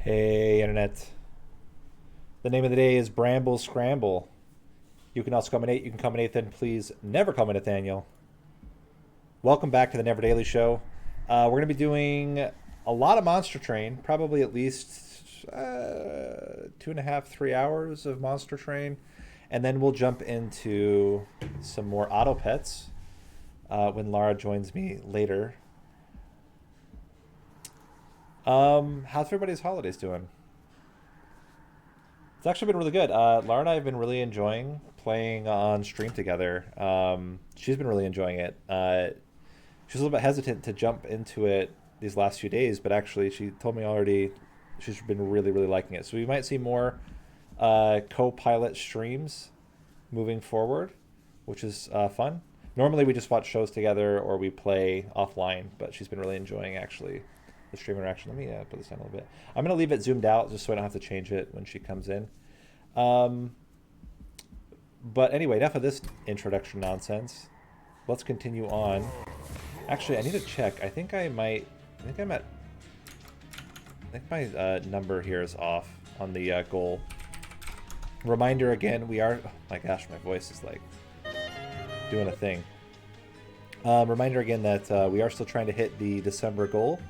Hey, Internet. The name of the day is Bramble Scramble. You can also call me Nate. You can call me Nathan. Please never call me Nathaniel. Welcome back to the Never Daily Show. We're going to be doing a lot of Monster Train, probably at least 2.5, 3 hours of Monster Train. And then we'll jump into some more Auto Pets when Lara joins me later. How's everybody's holidays doing? It's actually been really good. Lara and I have been really enjoying playing on stream together. She's been really enjoying it. She's a little bit hesitant to jump into it these last few days, but actually she told me already she's been really, really liking it. So we might see more co-pilot streams moving forward, which is fun. Normally we just watch shows together or we play offline, but she's been really enjoying actually the stream interaction. Let me put this down a little bit. I'm going to leave it zoomed out just so I don't have to change it when she comes in. But anyway, enough of this introduction nonsense. Let's continue on. Actually, I need to check. I think I'm at... I think my number here is off on the goal. Reminder again, we are... Oh my gosh, my voice is like doing a thing. Reminder again that we are still trying to hit the December goal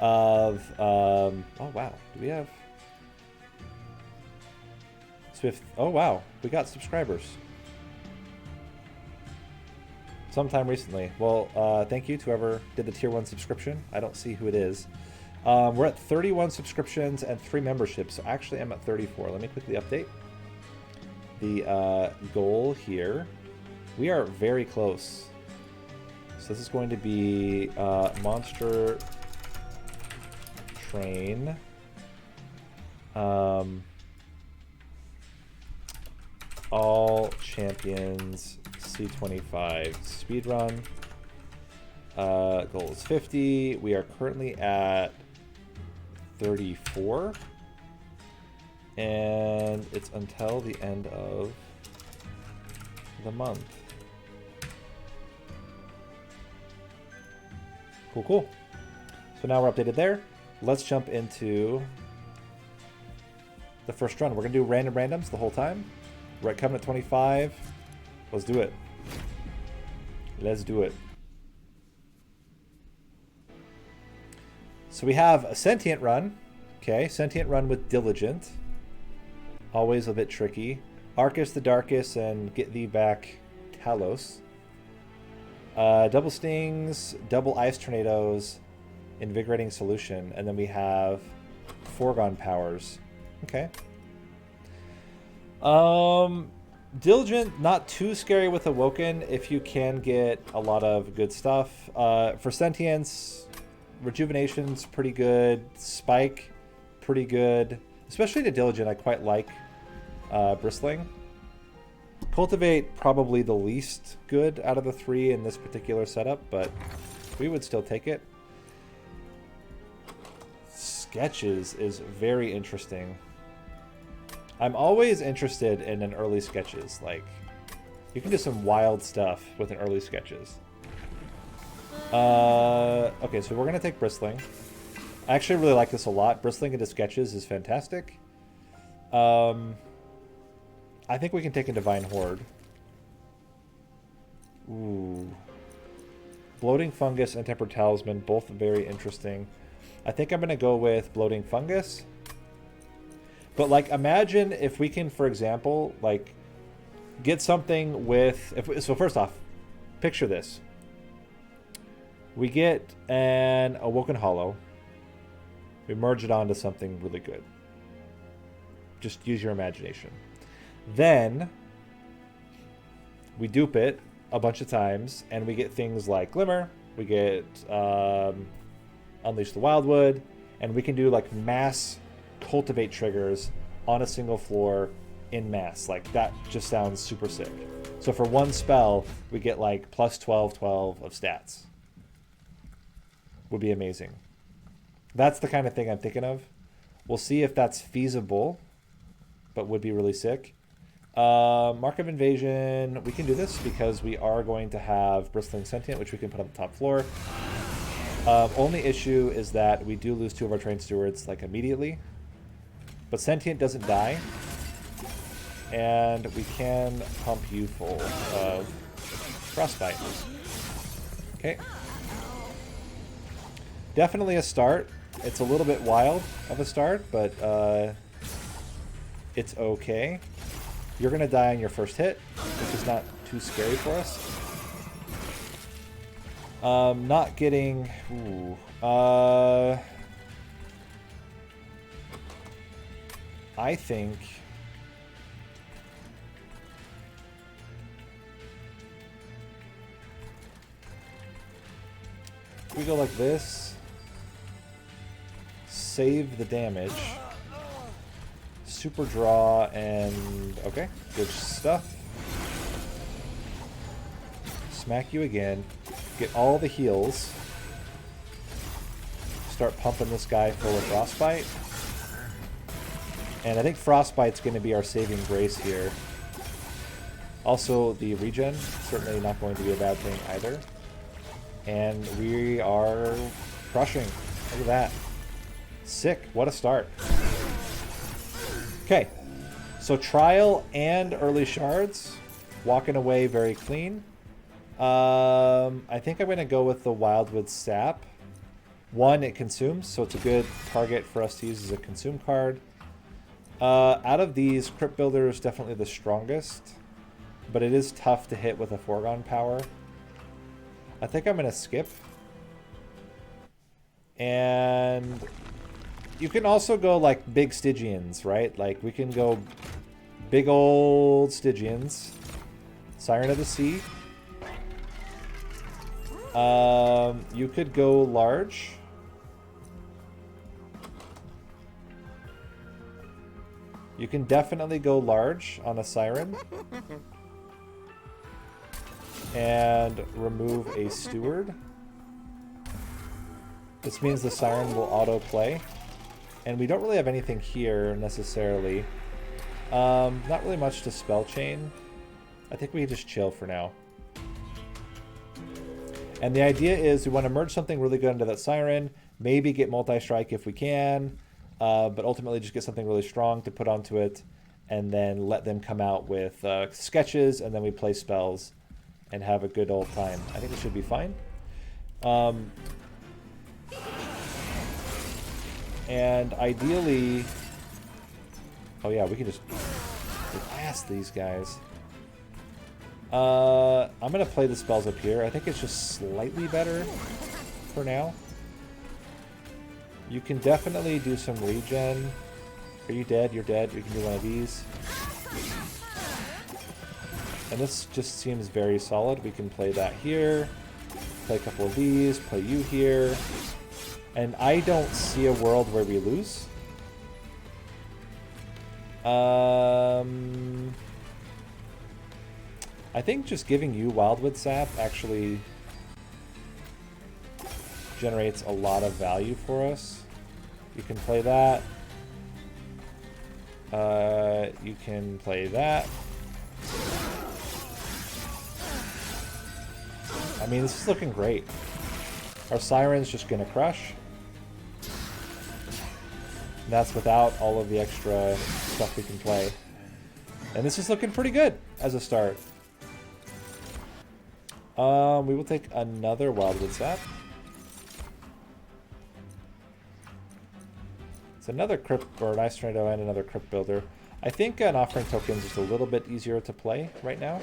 of... oh wow, do we have... Swift... Oh wow, we got subscribers. Sometime recently. Well, thank you to whoever did the tier 1 subscription. I don't see who it is. We're at 31 subscriptions and 3 memberships. So actually I'm at 34. Let me quickly update the goal here. We are very close. So this is going to be Monster Train. All Champions C25 speedrun. Goal is 50. We are currently at 34. And it's until the end of the month. Cool, cool. So now we're updated there. Let's jump into the first run. We're going to do random randoms the whole time. We're coming at 25. Let's do it. Let's do it. So we have a Sentient Run. Okay, Sentient Run with Diligent. Always a bit tricky. Arcus the Darkest and Get Thee Back Talos. Double Stings, Double Ice Tornadoes, Invigorating Solution. And then we have Foregone Powers. Okay. Diligent, not too scary with Awoken if you can get a lot of good stuff. For Sentience, Rejuvenation's pretty good. Spike, pretty good. Especially to Diligent, I quite like Bristling. Cultivate, probably the least good out of the 3 in this particular setup, but we would still take it. Sketches is very interesting. I'm always interested in an early sketches. Like, you can do some wild stuff with an early sketches. Okay, so we're going to take Bristling. I actually really like this a lot. Bristling into sketches is fantastic. I think we can take a Divine Horde. Ooh. Bloating Fungus and Tempered Talisman, both very interesting. I think I'm going to go with Bloating Fungus. But, like, imagine if we can, for example, like, get something with... So, first off, picture this. We get an Awoken Hollow. We merge it onto something really good. Just use your imagination. Then, we dupe it a bunch of times, and we get things like Glimmer. We get Unleash the Wildwood. And we can do, like, mass... cultivate triggers on a single floor in mass. Like, that just sounds super sick. So for one spell, we get like plus 12 of stats. Would be amazing. That's the kind of thing I'm thinking of. We'll see if that's feasible, but would be really sick. Mark of Invasion, we can do this because we are going to have Bristling Sentient, which we can put on the top floor. Only issue is that we do lose 2 of our trained stewards like immediately. But Sentient doesn't die. And we can pump you full of Frostbite. Okay. Definitely a start. It's a little bit wild of a start, but it's okay. You're going to die on your first hit, which is not too scary for us. Not getting... Ooh, I think... If we go like this, save the damage, super draw, and okay, good stuff. Smack you again, get all the heals, start pumping this guy full of Frostbite, and I think Frostbite's going to be our saving grace here. Also, the regen, certainly not going to be a bad thing either. And we are crushing. Look at that. Sick. What a start. Okay. So trial and early shards. Walking away very clean. I think I'm going to go with the Wildwood Sap. 1, it consumes, so it's a good target for us to use as a consume card. Out of these, Crypt Builder is definitely the strongest. But it is tough to hit with a foregone power. I think I'm going to skip. And you can also go like big Stygians, right? Like we can go big old Stygians. Siren of the Sea. You could go large. You can definitely go large on a Siren. And remove a steward. This means the Siren will auto-play. And we don't really have anything here, necessarily. Not really much to spell chain. I think we just chill for now. And the idea is we want to merge something really good into that Siren. Maybe get multi-strike if we can. But ultimately just get something really strong to put onto it. And then let them come out with sketches. And then we play spells. And have a good old time. I think it should be fine. And ideally... Oh yeah, we can just blast these guys. I'm going to play the spells up here. I think it's just slightly better for now. You can definitely do some regen. Are you dead? You're dead. You can do one of these. And this just seems very solid. We can play that here, play a couple of these, play you here. And I don't see a world where we lose. I think just giving you Wildwood Sap actually generates a lot of value for us. You can play that. You can play that. I mean, this is looking great. Our Siren's just going to crush. And that's without all of the extra stuff we can play. And this is looking pretty good as a start. We will take another Wildwood Sap. It's another Crypt, or an Ice Tornado and another Crypt Builder. I think an Offering Token is just a little bit easier to play right now.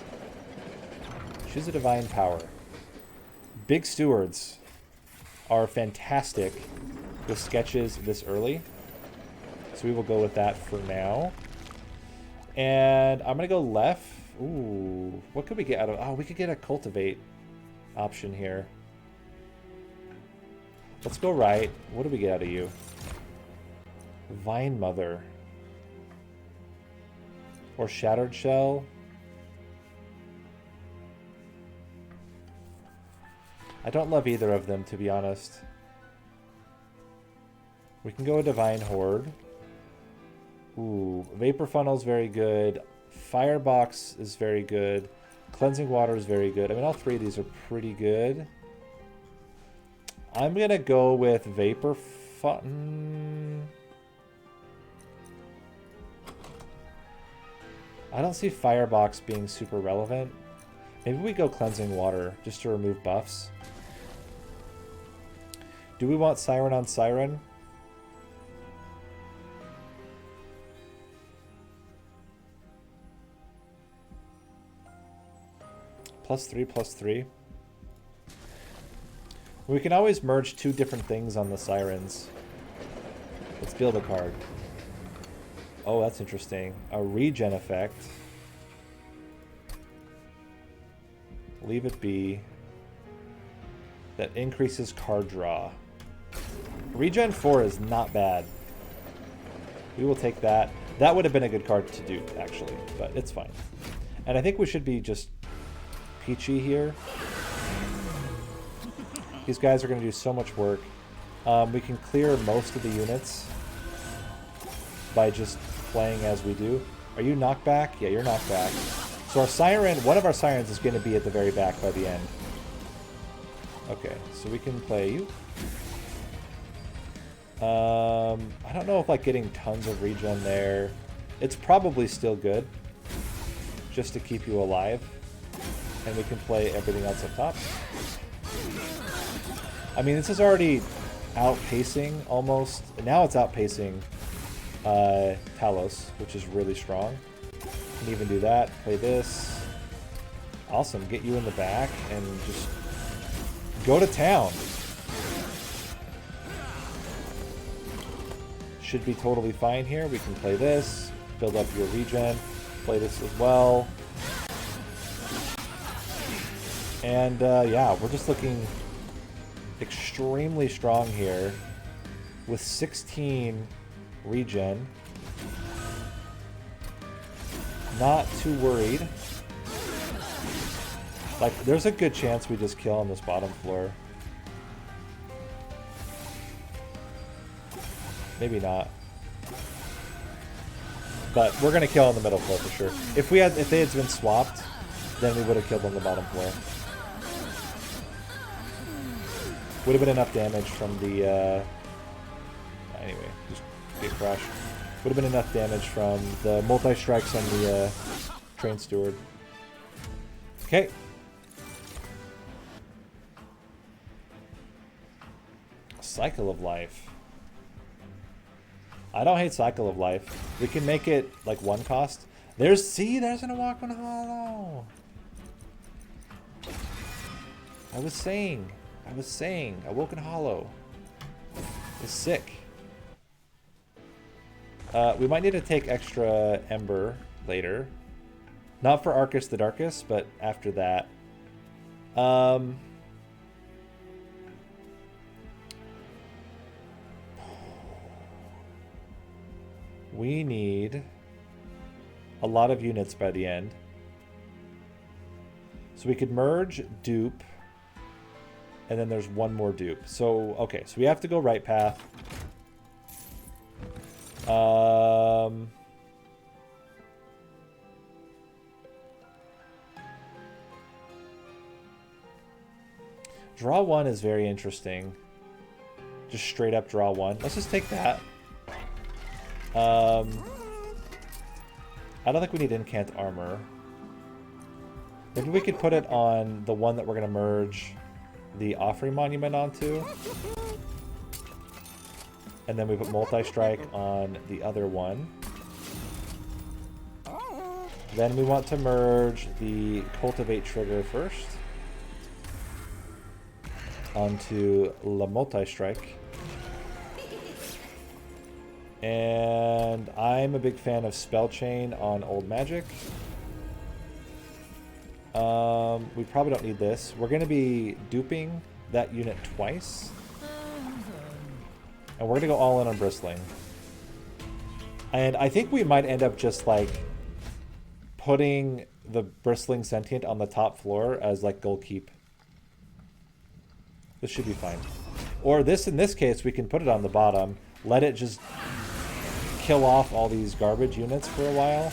Choose a Divine Power. Big Stewards are fantastic with sketches this early. So we will go with that for now. And I'm going to go left. Ooh, what could we get out of... Oh, we could get a Cultivate option here. Let's go right. What do we get out of you? Vine Mother. Or Shattered Shell. I don't love either of them, to be honest. We can go a Divine Horde. Ooh, Vapor Funnel is very good. Firebox is very good. Cleansing Water is very good. I mean, all three of these are pretty good. I'm gonna go with Vapor Fun. I don't see Firebox being super relevant. Maybe we go Cleansing Water just to remove buffs. Do we want Siren on Siren? +3, +3. We can always merge two different things on the Sirens. Let's build a card. Oh, that's interesting. A regen effect. Leave it be. That increases card draw. Regen 4 is not bad. We will take that. That would have been a good card to do, actually, but it's fine. And I think we should be just peachy here. These guys are going to do so much work. We can clear most of the units by just playing as we do. Are you knockback? Yeah, you're knockback. So our Siren, one of our Sirens is going to be at the very back by the end. Okay, so we can play you. I don't know if like getting tons of regen there. It's probably still good, just to keep you alive. And we can play everything else up top. I mean, this is already outpacing almost. Now it's outpacing Talos, which is really strong. Can even do that. Play this. Awesome. Get you in the back and just go to town. Should be totally fine here. We can play this. Build up your regen. Play this as well. And yeah, we're just looking extremely strong here with 16 regen. Not too worried. Like, there's a good chance we just kill on this bottom floor. Maybe not. But we're gonna kill on the middle floor for sure. If they had been swapped, then we would have killed on the bottom floor. Would have been enough damage from the, anyway, just get crushed. Would have been enough damage from the multi-strikes on the train steward. Okay. Cycle of Life. I don't hate Cycle of Life. We can make it like one cost. There's an Awoken Hollow. I was saying, Awoken Hollow is sick. We might need to take extra Ember later. Not for Arcus the Darkest, but after that. We need a lot of units by the end. So we could merge, dupe, and then there's one more dupe. So, okay, so we have to go right path. Draw one is very interesting. Just straight up draw one. Let's just take that. I don't think we need Incant Armor. Maybe we could put it on the one that we're going to merge the Offering Monument onto. And then we put Multi-Strike on the other one. Then we want to merge the Cultivate Trigger first onto La Multi-Strike. And I'm a big fan of Spell Chain on Old Magic. We probably don't need this. We're going to be duping that unit twice. And we're going to go all in on Bristling. And I think we might end up just like putting the Bristling Sentient on the top floor as like goal keep. This should be fine. Or this, in this case, we can put it on the bottom. Let it just kill off all these garbage units for a while.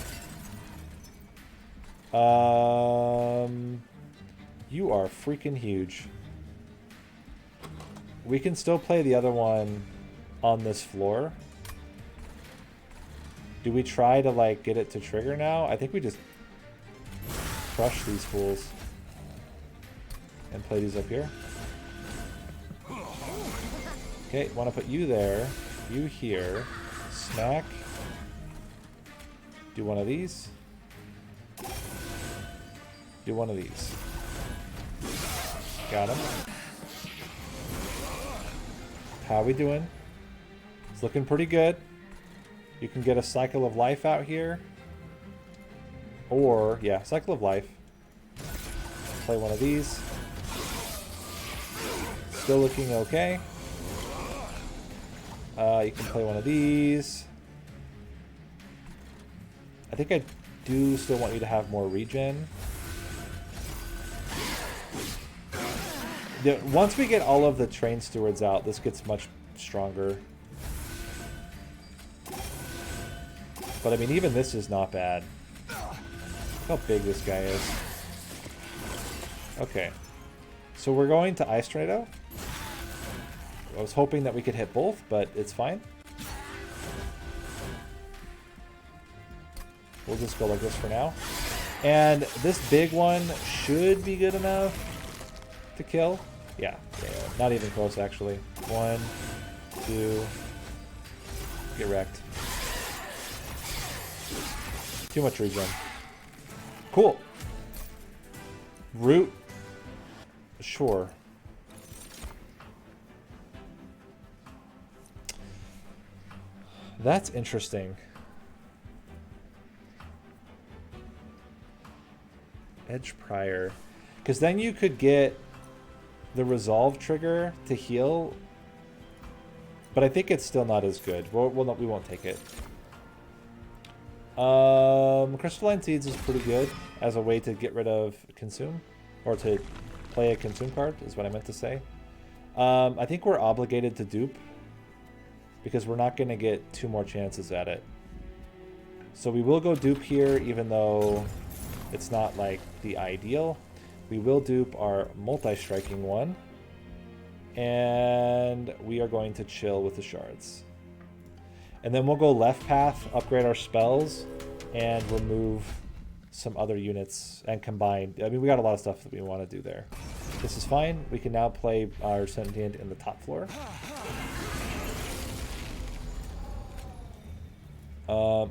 You are freaking huge. We can still play the other one on this floor. Do we try to like get it to trigger now? I think we just crush these fools and play these up here. Okay, want to put you there, you here, smack. Do one of these. Do one of these. Got him. How we doing? It's looking pretty good. You can get a cycle of life out here. Or, yeah, cycle of life. Play one of these. Still looking okay. You can play one of these. I think I do still want you to have more regen. Once we get all of the train stewards out, this gets much stronger. But I mean, even this is not bad. Look how big this guy is. Okay. So we're going to Ice Tornado. I was hoping that we could hit both, but it's fine. We'll just go like this for now. And this big one should be good enough to kill. Yeah, not even close actually. 1, 2, get wrecked. Too much regen. Cool. Root. Sure. That's interesting. Edge Prior. Because then you could get the Resolve trigger to heal. But I think it's still not as good. We won't take it. Crystalline Seeds is pretty good as a way to get rid of Consume. Or to play a Consume card, is what I meant to say. I think we're obligated to dupe. Because we're not going to get 2 more chances at it. So we will go dupe here, even though it's not like the ideal. We will dupe our multi-striking one. And we are going to chill with the shards. And then we'll go left path, upgrade our spells, and remove some other units and combine. I mean, we got a lot of stuff that we want to do there. This is fine. We can now play our Sentient in the top floor.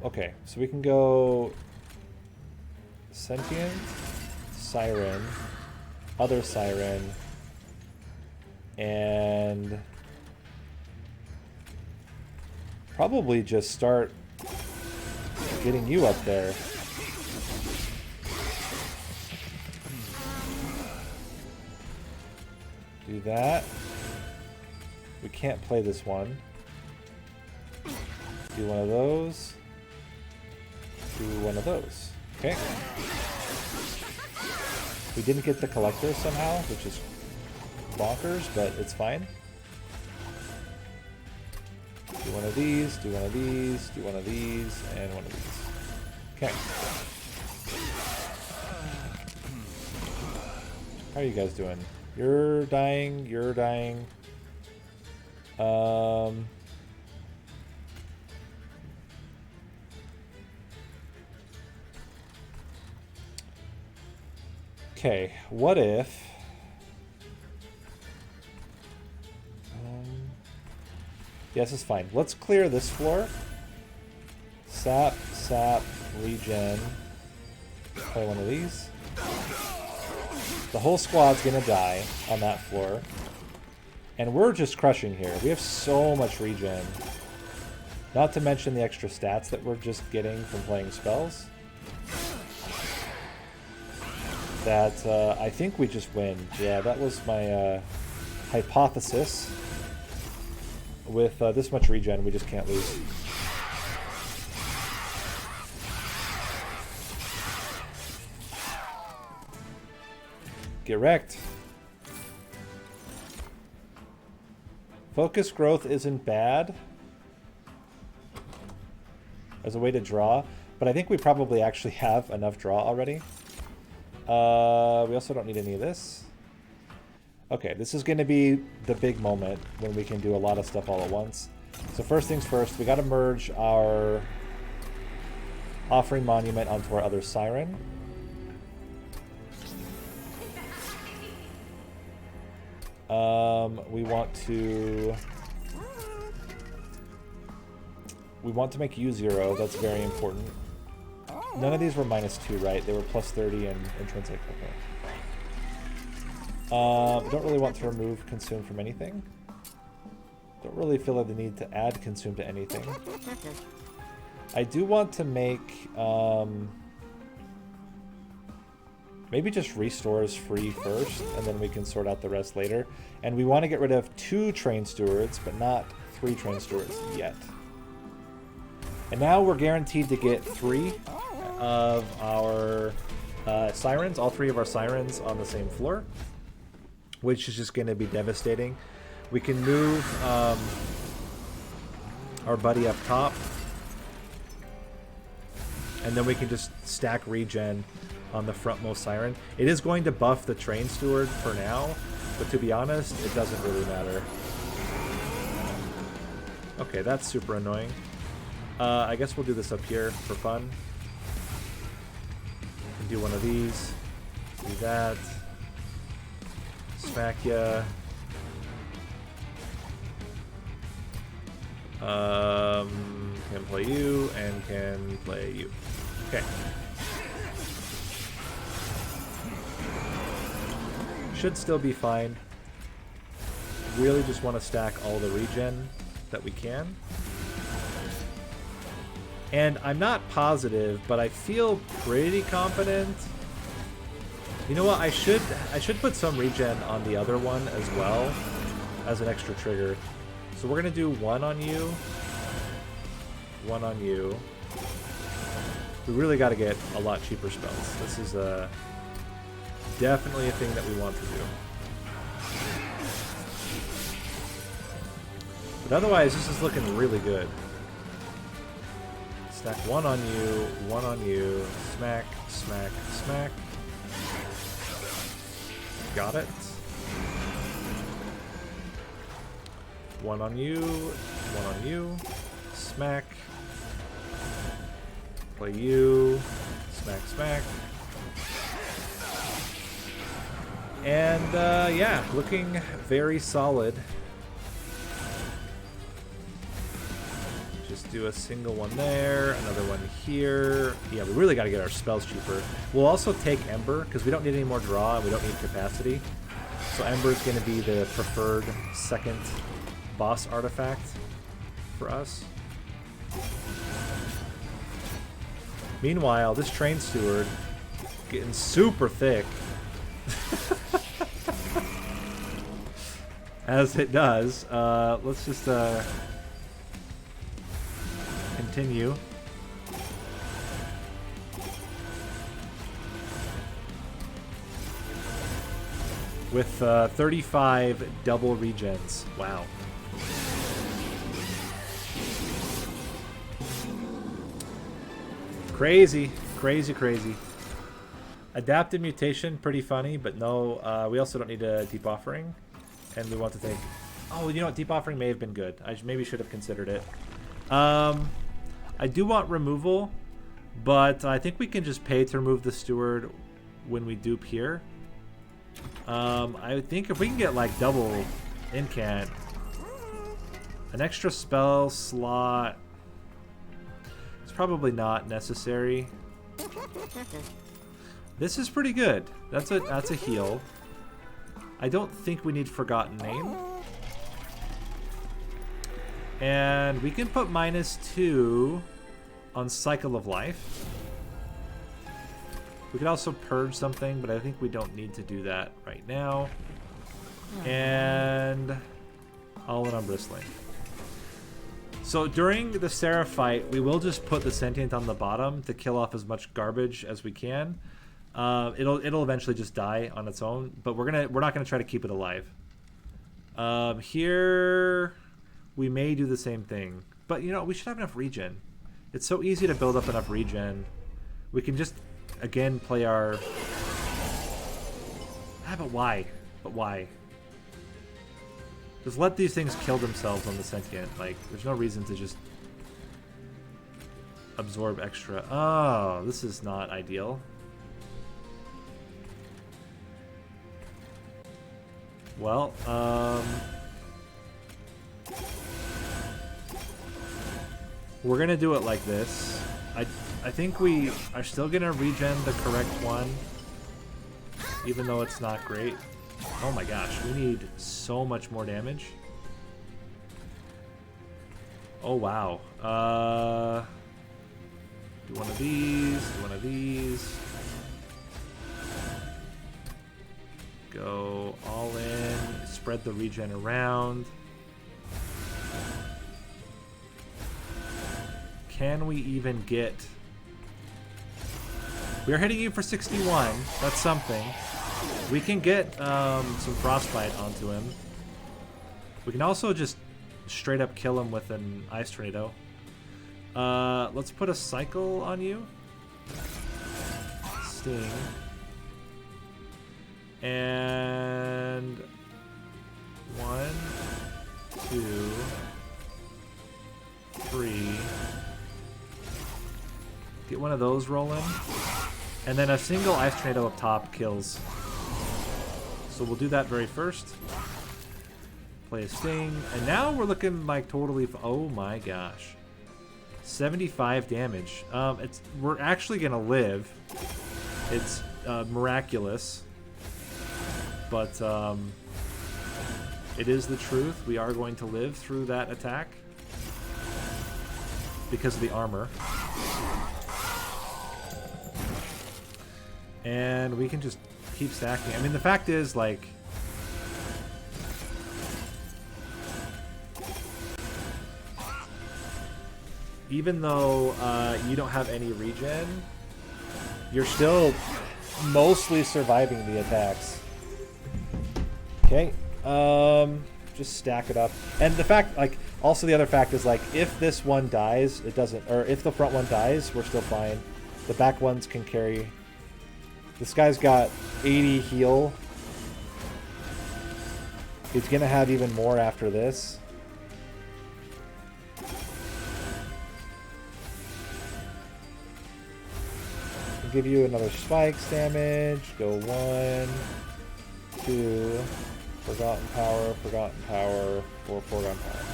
Okay, so we can go Sentient, Siren, other Siren, and probably just start getting you up there. Do that. We can't play this one. Do one of those. Do one of those. Okay. We didn't get the collector somehow, which is bonkers, but it's fine. Do one of these, do one of these, do one of these, and one of these. Okay. How are you guys doing? You're dying, you're dying. Okay, what if... yeah, this is fine. Let's clear this floor. Sap, sap, regen. Play one of these. The whole squad's gonna die on that floor. And we're just crushing here. We have so much regen. Not to mention the extra stats that we're just getting from playing spells. That I think we just win. Yeah, that was my hypothesis. With this much regen, we just can't lose. Get wrecked. Focus growth isn't bad as a way to draw, but I think we probably actually have enough draw already. We also don't need any of this. Okay, this is going to be the big moment when we can do a lot of stuff all at once. So first things first, we got to merge our offering monument onto our other siren. We want to make U 0. That's very important. None of these were -2, right? They were +30 and intrinsic. Okay. Don't really want to remove consume from anything. Don't really feel like the need to add consume to anything. I do want to make maybe just restores free first, and then we can sort out the rest later. And we want to get rid of 2 train stewards, but not 3 train stewards yet. And now we're guaranteed to get 3 of our sirens, all 3 of our sirens on the same floor, which is just going to be devastating. We can move our buddy up top, and then we can just stack regen on the frontmost siren. It is going to buff the train steward for now, but to be honest, it doesn't really matter. Okay, that's super annoying. I guess we'll do this up here for fun. And do one of these. Do that. Smack ya. Can play you and can play you. Okay. Should still be fine. Really just want to stack all the regen that we can. And I'm not positive, but I feel pretty confident. You know what? I should put some regen on the other one as well as an extra trigger. So we're gonna do 1 on you, 1 on you. We really got to get a lot cheaper spells. This is definitely a thing that we want to do. But otherwise, this is looking really good. Stack 1 on you, 1 on you, smack, smack, smack. Got it. 1 on you, 1 on you, smack. Play you, smack, smack. And yeah, looking very solid. Just do a single one there, another one here. Yeah, we really got to get our spells cheaper. We'll also take Ember, because we don't need any more draw and we don't need capacity. So Ember is going to be the preferred second boss artifact for us. Meanwhile, this train steward getting super thick. As it does. Let's just continue. With 35 double regens. Wow. Crazy, crazy, crazy. Adaptive mutation, pretty funny, but no, we also don't need a deep offering. And we want to take... Oh, you know what? Deep offering may have been good. I maybe should have considered it. I do want removal, but I think we can just pay to remove the steward when we dupe here. I think if we can get like double incant, an extra spell slot, it's probably not necessary. This is pretty good. That's a heal. I don't think we need Forgotten Name. And we can put -2 on Cycle of Life. We could also purge something, but I think we don't need to do that right now. And all in on Bristling. So during the Seraph fight, we will just put the Sentient on the bottom to kill off as much garbage as we can. It'll eventually just die on its own, but we're not gonna try to keep it alive. Here we may do the same thing, but you know, we should have enough regen. It's so easy to build up enough regen. We can just again play our... but why? But why? Just let these things kill themselves on the sentient. Like, there's no reason to just absorb extra. Oh, this is not ideal. Well, we're gonna do it like this. I think we are still gonna regen the correct one, even though it's not great. Oh my gosh, we need so much more damage. Oh wow. Do one of these, do one of these. Go all in, spread the regen around. Can we even get... We're hitting you for 61. That's something. We can get some frostbite onto him. We can also just straight up kill him with an ice tornado. Let's put a cycle on you. Sting. And 1, 2, 3. Get one of those rolling. And then a single ice tornado up top kills. So we'll do that very first. Play a sting. And now we're looking like totally... Oh my gosh. 75 damage. We're actually going to live. It's miraculous. But it is the truth. We are going to live through that attack. Because of the armor. And we can just keep stacking. I mean, the fact is, like... Even though you don't have any regen, you're still mostly surviving the attacks. Okay. Just stack it up. And the fact, like, also the other fact is, like, if this one dies, it doesn't... Or if the front one dies, we're still fine. The back ones can carry... This guy's got 80 heal. He's gonna have even more after this. I'll give you another spikes damage. Go 1, 2, forgotten power, or foregone power.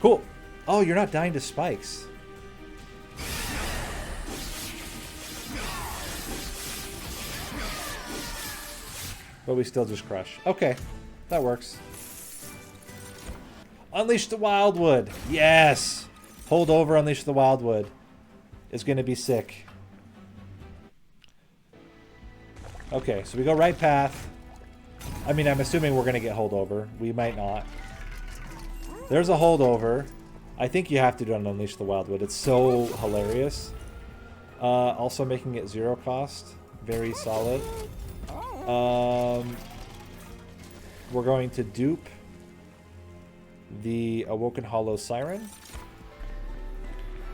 Cool. Oh, you're not dying to spikes. But we still just crush. Okay, that works. Unleash the Wildwood. Yes! Hold over, Unleash the Wildwood. Is going to be sick. Okay, so we go right path. I mean, I'm assuming we're going to get holdover. We might not. There's a holdover. I think you have to do an Unleash the Wildwood. It's so hilarious. Also making it 0 cost. Very solid. We're going to dupe the Awoken Hollow Siren.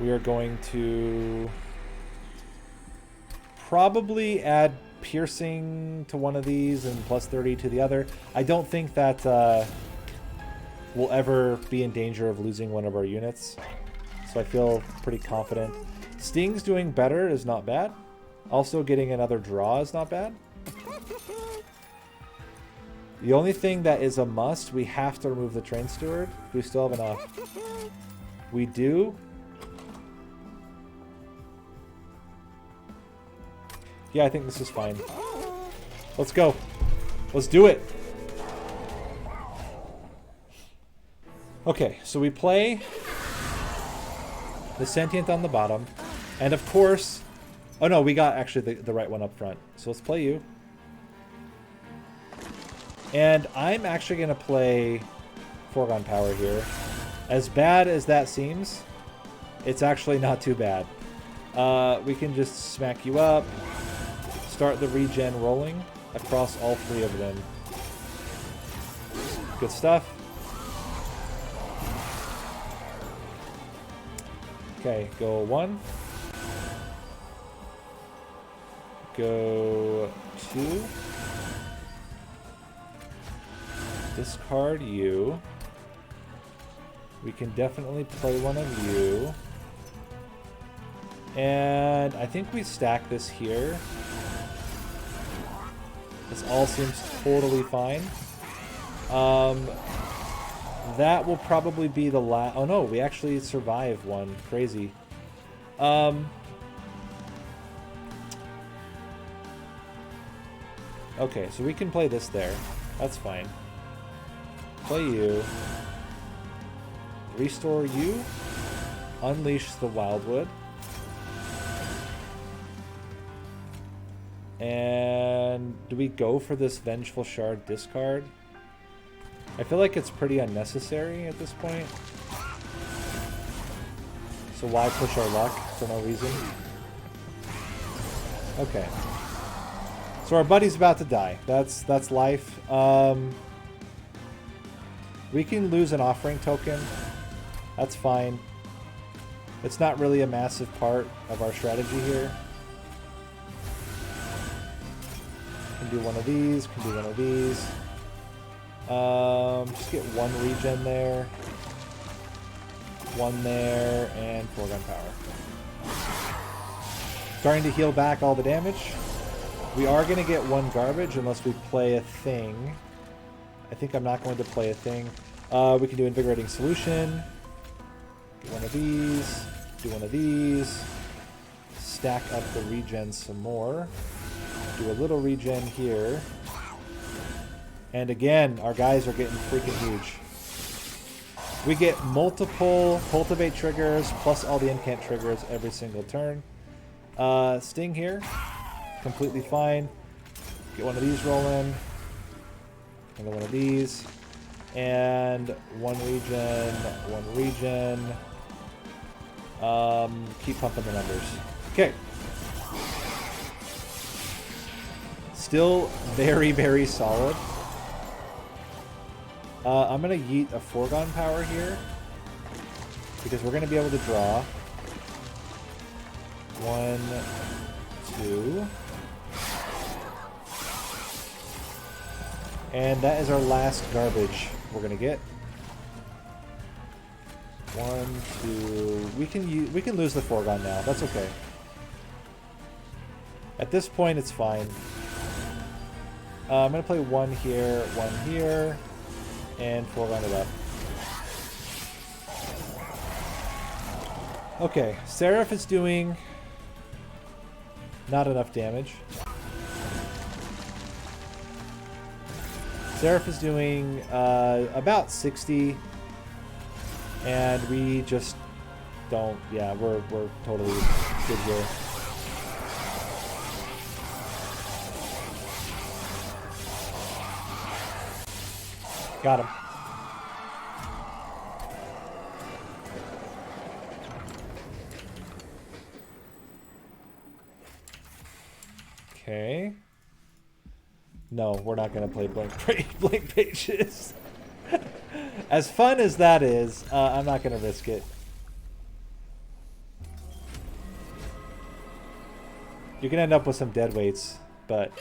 We are going to probably add piercing to one of these and plus 30 to the other. I don't think that we'll ever be in danger of losing one of our units, so I feel pretty confident. Sting's doing better is not bad. Also getting another draw is not bad. The only thing that is a must, we have to remove the Train Steward. Do we still have enough? We do. Yeah, I think this is fine. Let's go. Let's do it. Okay, so we play the Sentient on the bottom. And of course... Oh no, we got actually the right one up front. So let's play you. And I'm actually going to play Foregone Power here. As bad as that seems, it's actually not too bad. We can just smack you up. Start the regen rolling across all 3 of them. Good stuff. Okay, go 1. Go 2. Discard you. We can definitely play one of you. And I think we stack this here. This all seems totally fine. That will probably be the last... Oh no, we actually survived one. Crazy. Okay, so we can play this there. That's fine. Play you. Restore you. Unleash the Wildwood. And do we go for this Vengeful Shard discard? I feel like it's pretty unnecessary at this point. So why push our luck for no reason? Okay. So our buddy's about to die. That's life. We can lose an offering token. That's fine. It's not really a massive part of our strategy here. Can do one of these, can do one of these. Just get one regen there. One there, and foregone power. Starting to heal back all the damage. We are going to get one garbage unless we play a thing. I think I'm not going to play a thing. We can do Invigorating Solution. Get one of these. Do one of these. Stack up the regen some more. Do a little regen here. And again, our guys are getting freaking huge. We get multiple Cultivate triggers plus all the Incant triggers every single turn. Sting here. Completely fine. Get one of these rolling. And one of these. And one regen. One regen. Keep pumping the numbers. Okay. Still very, very solid. I'm going to yeet a foregone power here. Because we're going to be able to draw. 1, 2. And that is our last garbage we're going to get. 1, 2. We can lose the foregone now. That's okay. At this point, it's fine. I'm going to play one here, and foregone it up. Okay, Seraph is doing not enough damage. Seraph is doing about 60, and we just don't. Yeah, we're totally good here. Got him. Okay. No, we're not going to play blank pages. As fun as that is, I'm not going to risk it. You can end up with some dead weights, but...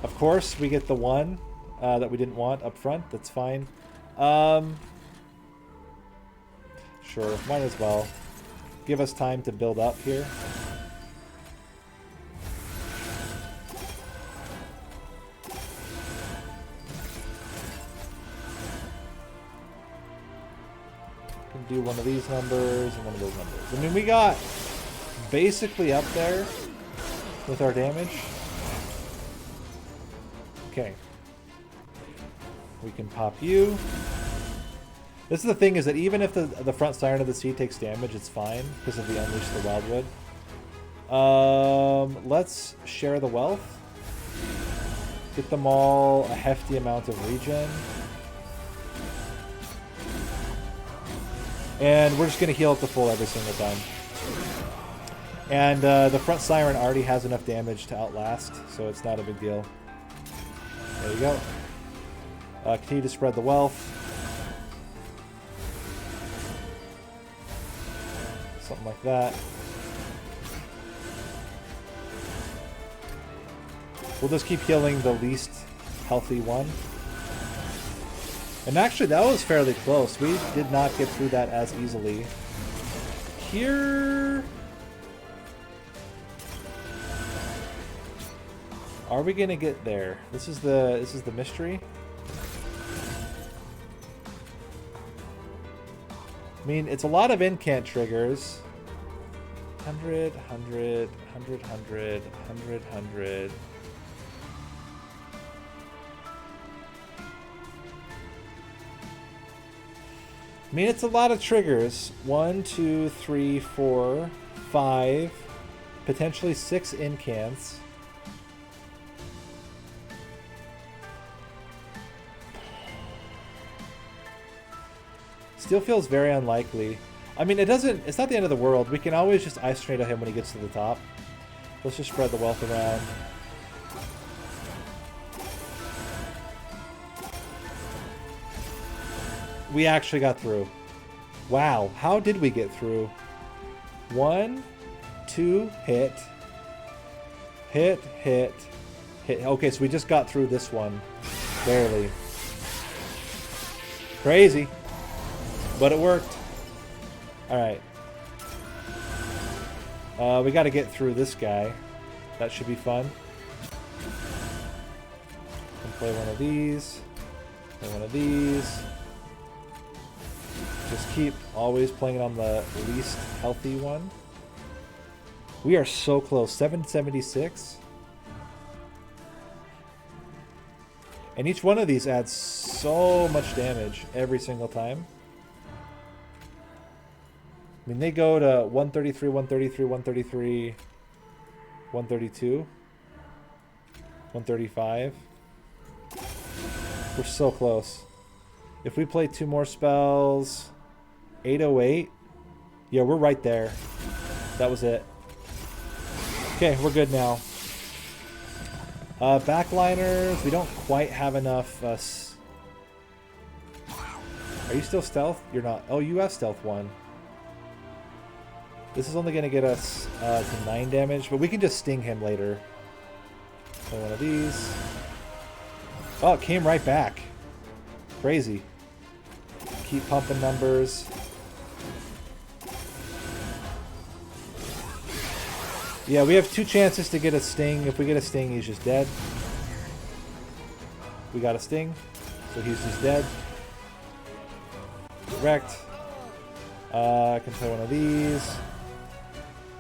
Of course, we get the one that we didn't want up front. That's fine. Sure, might as well. Give us time to build up here. Can do one of these numbers and one of those numbers. I mean, we got basically up there with our damage. Okay. We can pop you. This is the thing, is that even if the front Siren of the Sea takes damage, it's fine because of the Unleash the Wildwood. Let's share the wealth. Get them all a hefty amount of regen. And we're just going to heal up to full every single time. And the front Siren already has enough damage to outlast, so it's not a big deal. There you go. Continue to spread the wealth. Something like that. We'll just keep healing the least healthy one. And actually, that was fairly close. We did not get through that as easily. Here... Are we gonna get there? This is the mystery. I mean, it's a lot of incant triggers. 100, 100, 100, 100, 100, 100. I mean, it's a lot of triggers. 1, 2, 3, 4, 5, potentially 6 incants. Still feels very unlikely. I mean, it's not the end of the world. We can always just Ice Tornado him when he gets to the top. Let's just spread the wealth around. We actually got through. Wow, how did we get through? 1, 2, hit. Hit, hit, hit. Okay, so we just got through this one. Barely. Crazy. But it worked. Alright. We got to get through this guy. That should be fun. And play one of these. Play one of these. Just keep always playing it on the least healthy one. We are so close. 776. And each one of these adds so much damage every single time. I mean, they go to 133, 133, 133, 132, 135. We're so close. If we play 2 more spells, 808. Yeah, we're right there. That was it. Okay, we're good now. Backliners, we don't quite have enough. Are you still stealth? You're not. Oh, you have stealth 1. This is only going to get us to 9 damage, but we can just sting him later. Play one of these. Oh, it came right back. Crazy. Keep pumping numbers. Yeah, we have 2 chances to get a sting. If we get a sting, he's just dead. We got a sting, so he's just dead. Correct. I can play one of these.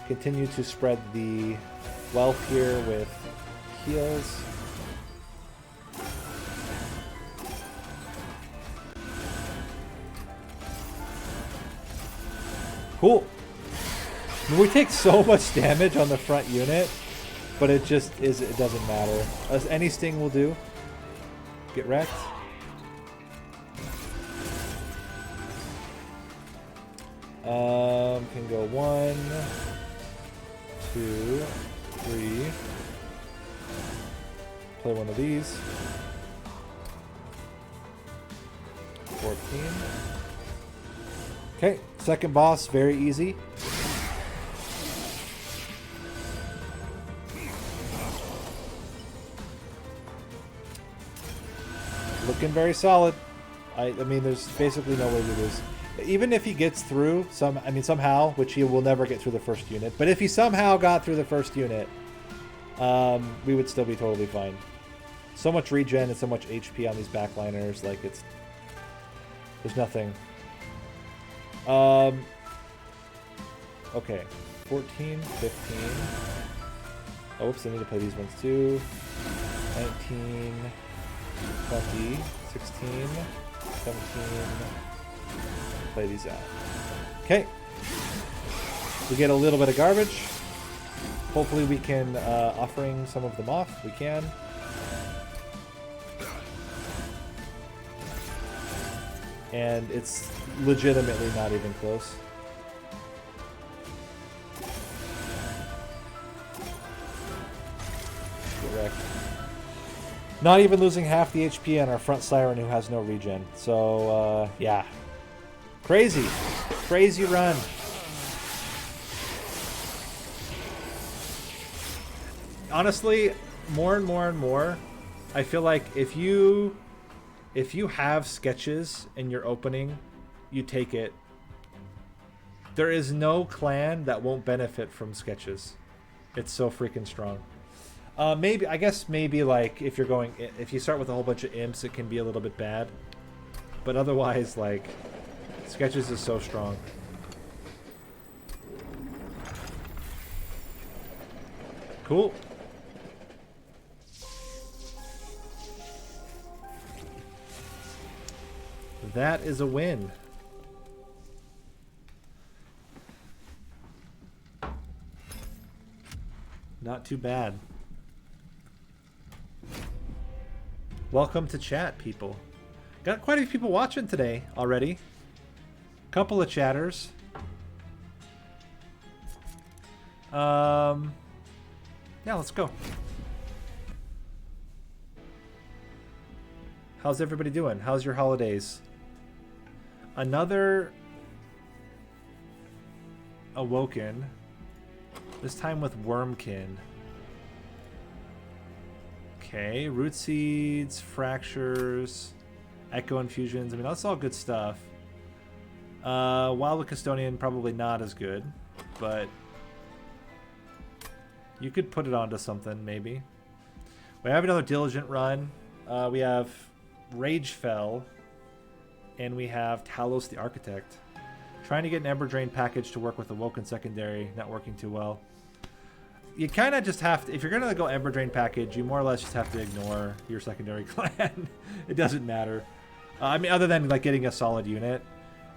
Continue to spread the wealth here with heals. Cool. I mean, we take so much damage on the front unit, but it just is, it doesn't matter. Any sting will do. Get wrecked. Can go 1, 2, 3. Play one of these. 14. Okay, second boss, very easy. Looking very solid. I mean, there's basically no way to lose. Even if he gets through, somehow, which he will never get through the first unit, but if he somehow got through the first unit, we would still be totally fine. So much regen and so much HP on these backliners, like there's nothing. Okay, 14, 15. Oh, whoops, I need to play these ones too. 19, 20, 16, 17. Play these out. Okay. We get a little bit of garbage. Hopefully we can offering some of them off. We can. And it's legitimately not even close. Correct. Not even losing half the HP on our front Siren who has no regen. So, yeah. Crazy. Crazy run. Honestly, more and more and more, I feel like if you have sketches in your opening, you take it. There is no clan that won't benefit from sketches. It's so freaking strong. Maybe, I guess maybe like if you start with a whole bunch of imps, it can be a little bit bad. But otherwise, like, sketches is so strong. Cool. That is a win. Not too bad. Welcome to chat, people. Got quite a few people watching today already. Couple of chatters. Yeah, let's go. How's everybody doing? How's your holidays? Another Awoken. This time with Wormkin. Okay, root seeds, fractures, echo infusions. I mean, that's all good stuff. Wildwood Custodian, probably not as good, but you could put it onto something, maybe. We have another Diligent run. We have Ragefell, and we have Talos the Architect. Trying to get an Ember Drain package to work with Awoken secondary, not working too well. You kind of just have to, if you're going to go Ember Drain package, you more or less just have to ignore your secondary clan. It doesn't matter. I mean, other than like getting a solid unit.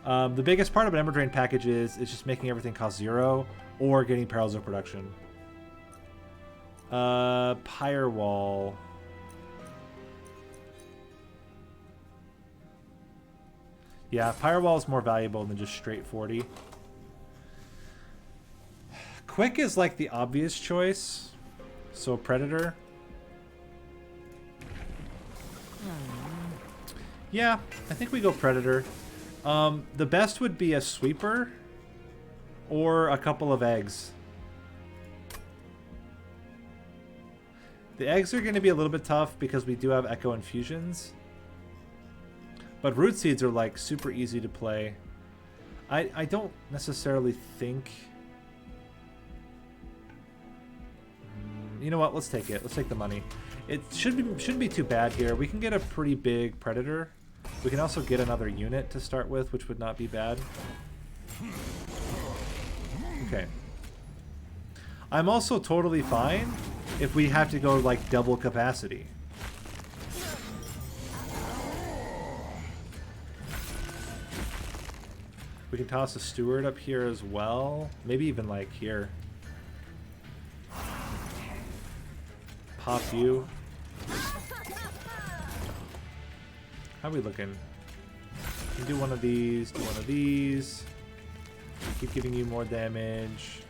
The biggest part of an Ember Drain package is just making everything cost 0 or getting Perils of Production. Pyre Wall. Yeah, Pyre Wall is more valuable than just straight 40. Quick is like the obvious choice. So Predator. Yeah, I think we go Predator. The best would be a Sweeper or a couple of eggs. The eggs are going to be a little bit tough because we do have Echo Infusions. But Root Seeds are like super easy to play. I don't necessarily think... You know what? Let's take it. Let's take the money. It shouldn't be too bad here. We can get a pretty big Predator. We can also get another unit to start with, which would not be bad. Okay. I'm also totally fine if we have to go like double capacity. We can toss a Steward up here as well. Maybe even like here. Pop you. How are we looking? Can do one of these, do one of these. Keep giving you more damage.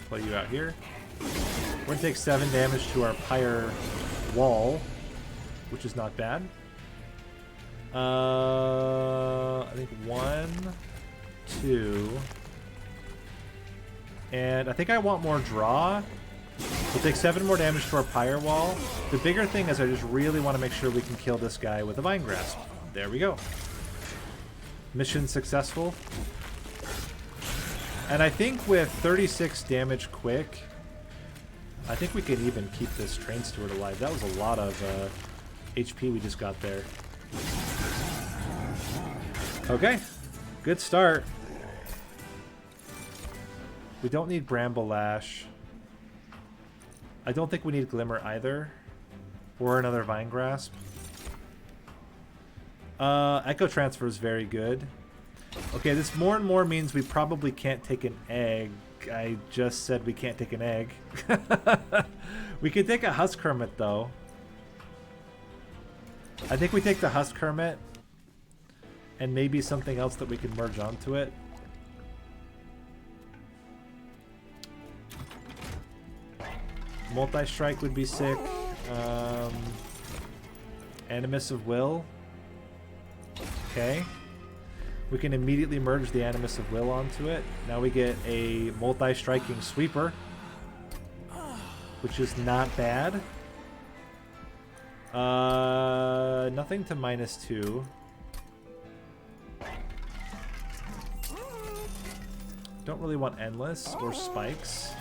Play you out here. We're gonna take 7 damage to our Pyre Wall, which is not bad. I think 1, 2. And I think I want more draw. We'll take 7 more damage to our Pyre Wall. The bigger thing is I just really want to make sure we can kill this guy with a Vine Grasp. There we go. Mission successful. And I think with 36 damage quick, I think we can even keep this Train Steward alive. That was a lot of HP we just got there. Okay, good start. We don't need Bramble Lash. I don't think we need Glimmer either. Or another Vine Grasp. Echo Transfer is very good. Okay, this more and more means we probably can't take an egg. I just said we can't take an egg. We could take a Husk Hermit, though. I think we take the Husk Hermit. And maybe something else that we can merge onto it. Multi-Strike would be sick. Animus of Will. Okay. We can immediately merge the Animus of Will onto it. Now we get a multi-striking Sweeper, which is not bad. Nothing to -2. Don't really want endless or spikes.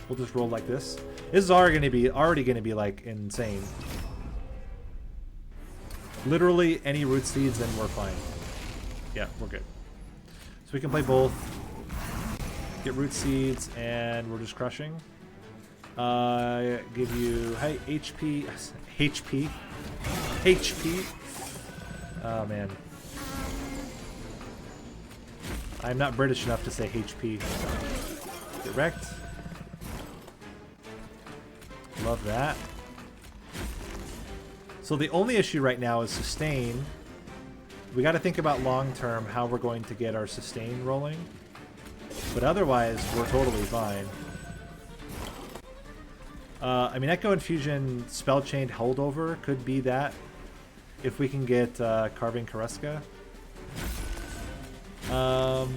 We'll just roll like this. This is already gonna be like insane. Literally any root seeds, then we're fine. Yeah, we're good. So we can play both. Get root seeds, and we're just crushing. Give you HP. Oh man, I'm not British enough to say HP. Get wrecked. Love that. So the only issue right now is sustain. We got to think about long term how we're going to get our sustain rolling. But otherwise, we're totally fine. I mean, Echo Infusion Spell Chained Holdover could be that. If we can get Carving Karuska. I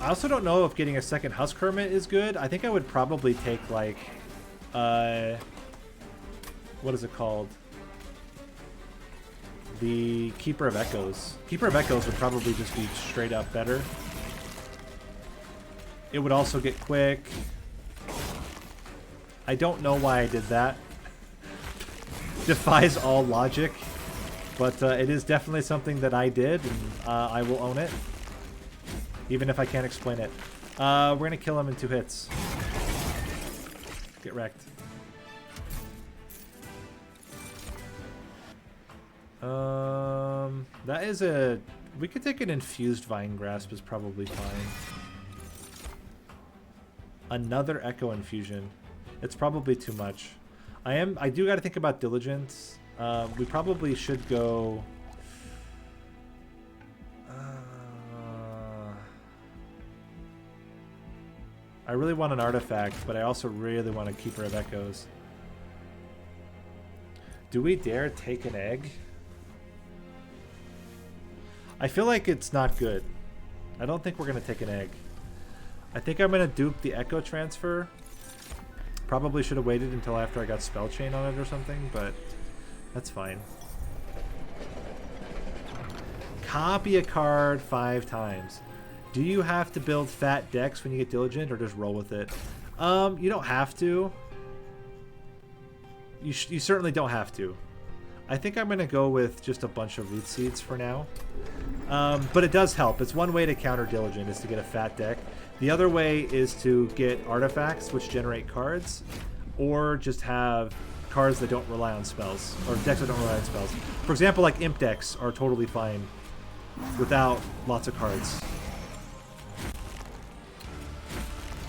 also don't know if getting a second Husk Hermit is good. I think I would probably take, like, what is it called? The Keeper of Echoes. Keeper of Echoes would probably just be straight up better. It would also get quick. I don't know why I did that. Defies all logic. But it is definitely something that I did, and I will own it. Even if I can't explain it. We're going to kill him in 2 hits. Get wrecked. That is a... We could take an Infused Vine Grasp is probably fine. Another Echo Infusion. It's probably too much. I do got to think about Diligence. We probably should go... I really want an artifact, but I also really want a Keeper of Echoes. Do we dare take an egg? I feel like it's not good. I don't think we're going to take an egg. I think I'm going to dupe the Echo Transfer. Probably should have waited until after I got Spell Chain on it or something, but that's fine. Copy a card 5 times. Do you have to build fat decks when you get Diligent, or just roll with it? You don't have to. You certainly don't have to. I think I'm going to go with just a bunch of Root Seeds for now. But it does help. It's one way to counter Diligent, is to get a fat deck. The other way is to get artifacts, which generate cards, or just have cards that don't rely on spells, or decks that don't rely on spells. For example, like Imp decks are totally fine without lots of cards.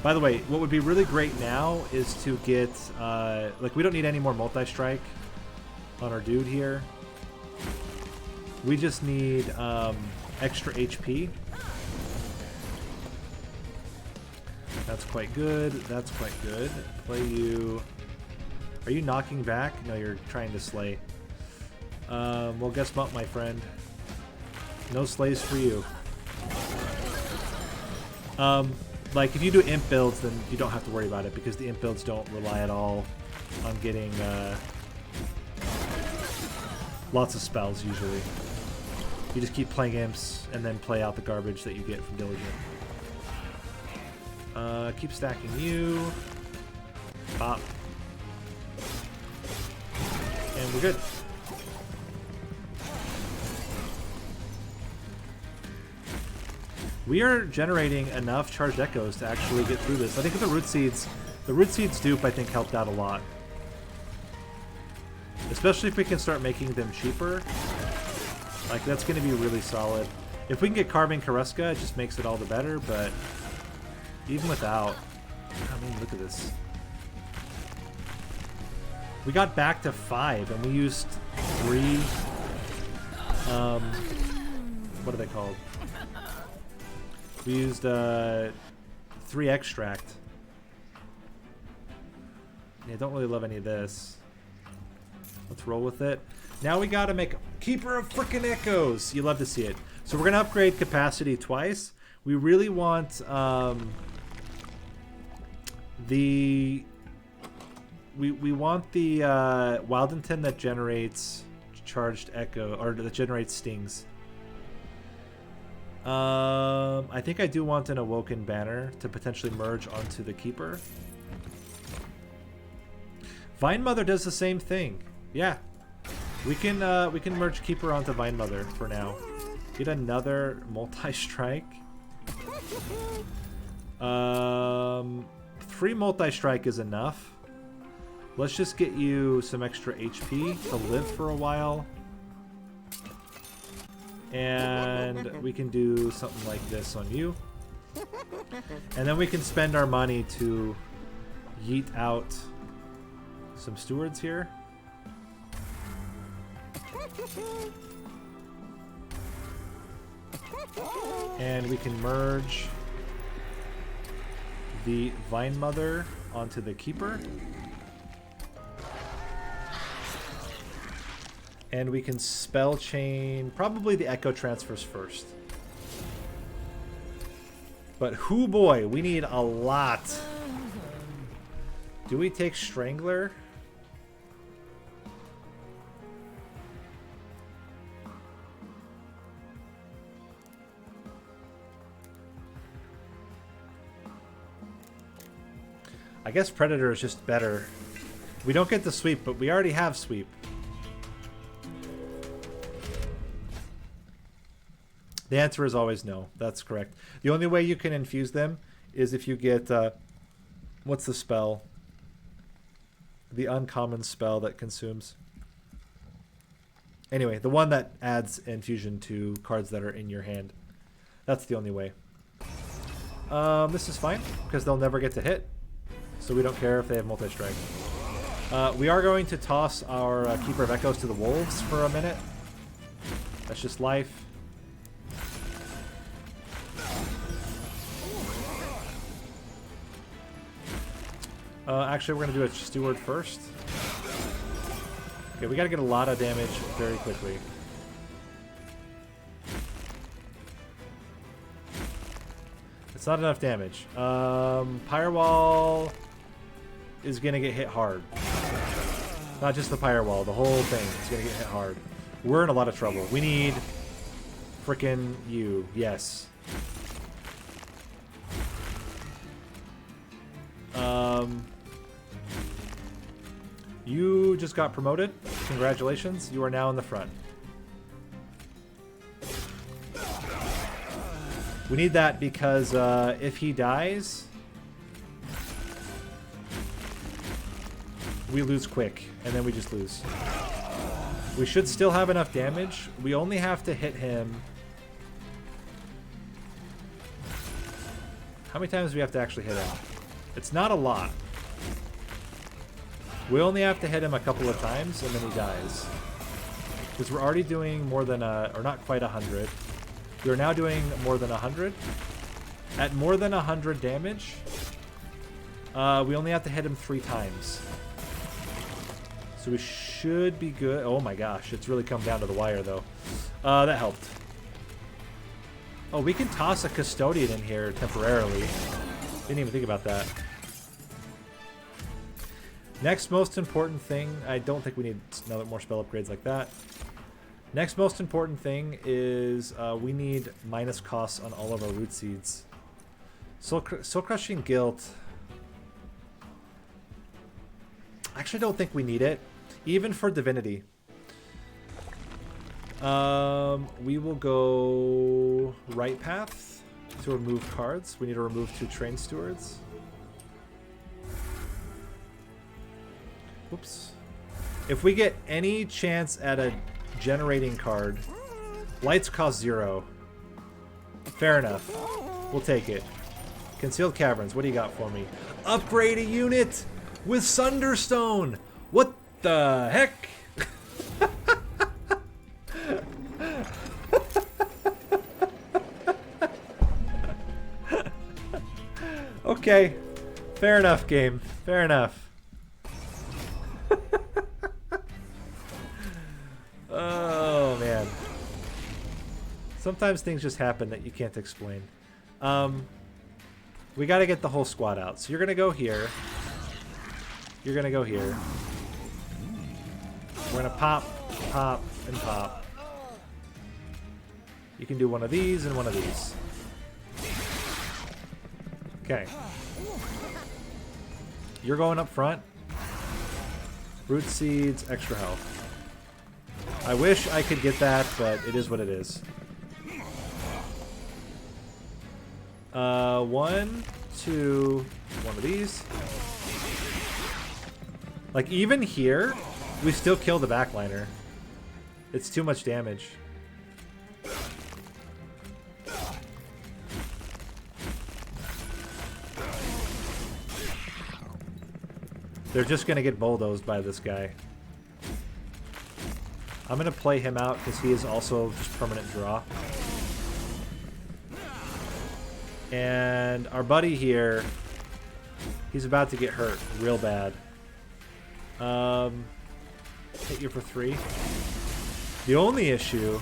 By the way, what would be really great now is to get, like, we don't need any more multi-strike on our dude here. We just need extra HP. That's quite good. That's quite good. Play you. Are you knocking back? No, you're trying to slay. Well, guess what, my friend? No slays for you. Like, if you do Imp builds, then you don't have to worry about it, because the Imp builds don't rely at all on getting lots of spells, usually. You just keep playing Imps, and then play out the garbage that you get from Diligent. Keep stacking you. Pop. And we're good. We are generating enough charged echoes to actually get through this. I think with the Root Seeds dupe, I think, helped out a lot. Especially if we can start making them cheaper. Like, that's going to be really solid. If we can get Carving Karuska, it just makes it all the better, but even without... I mean, look at this. We got back to 5, and we used 3... what are they called? We used 3 extract. Yeah, don't really love any of this. Let's roll with it. Now we gotta make a Keeper of frickin' Echoes. You love to see it. So we're gonna upgrade capacity twice. We really want the we want the Wildington that generates charged echo, or that generates stings. I think I do want an Awoken banner to potentially merge onto the Keeper. Vine Mother does the same thing. Yeah, we can merge Keeper onto Vine Mother for now. Get another multi-strike. 3 multi-strike is enough. Let's just get you some extra HP to live for a while. And we can do something like this on you. And then we can spend our money to yeet out some stewards here. And we can merge the Vine Mother onto the Keeper. And we can spell chain probably the Echo Transfers first. But hoo boy, we need a lot. Do we take Strangler? I guess Predator is just better. We don't get the sweep, but we already have sweep. The answer is always no. That's correct. The only way you can infuse them is if you get... what's the spell? The uncommon spell that consumes. Anyway, the one that adds infusion to cards that are in your hand. That's the only way. This is fine, because they'll never get to hit. So we don't care if they have multi-strike. We are going to toss our Keeper of Echoes to the Wolves for a minute. That's just life. Actually, we're going to do a Steward first. Okay, we got to get a lot of damage very quickly. It's not enough damage. Firewall is going to get hit hard. Not just the Firewall, the whole thing is going to get hit hard. We're in a lot of trouble. We need frickin' you. Yes. You just got promoted. Congratulations. You are now in the front. We need that because if he dies, we lose quick, and then we just lose. We should still have enough damage. We only have to hit him. How many times do we have to actually hit him? It's not a lot. We only have to hit him a couple of times, and then he dies. Because we're already doing more than or not quite 100. We're now doing more than 100. At more than 100 damage, we only have to hit him 3 times. So we should be good. Oh my gosh, it's really come down to the wire, though. That helped. Oh, we can toss a Custodian in here temporarily. Didn't even think about that. Next most important thing, I don't think we need another more spell upgrades like that. Next most important thing is we need minus costs on all of our root seeds. Soul Crushing Guilt. Actually, I don't think we need it, even for Divinity. We will go right path to remove cards. We need to remove 2 Train Stewards. Whoops. If we get any chance at a generating card, lights cost 0. Fair enough. We'll take it. Concealed Caverns, what do you got for me? Upgrade a unit with Sunderstone! What the heck? Okay. Fair enough, game. Fair enough. Oh, man. Sometimes things just happen that you can't explain. We got to get the whole squad out. So you're going to go here. You're gonna go here. We're gonna pop, pop, and pop. You can do one of these and one of these. Okay. You're going up front. Root seeds, extra health. I wish I could get that, but it is what it is. 1, 2, one of these. Like, even here, we still kill the backliner. It's too much damage. They're just going to get bulldozed by this guy. I'm going to play him out because he is also just permanent draw. And our buddy here, he's about to get hurt real bad. Hit you for 3. The only issue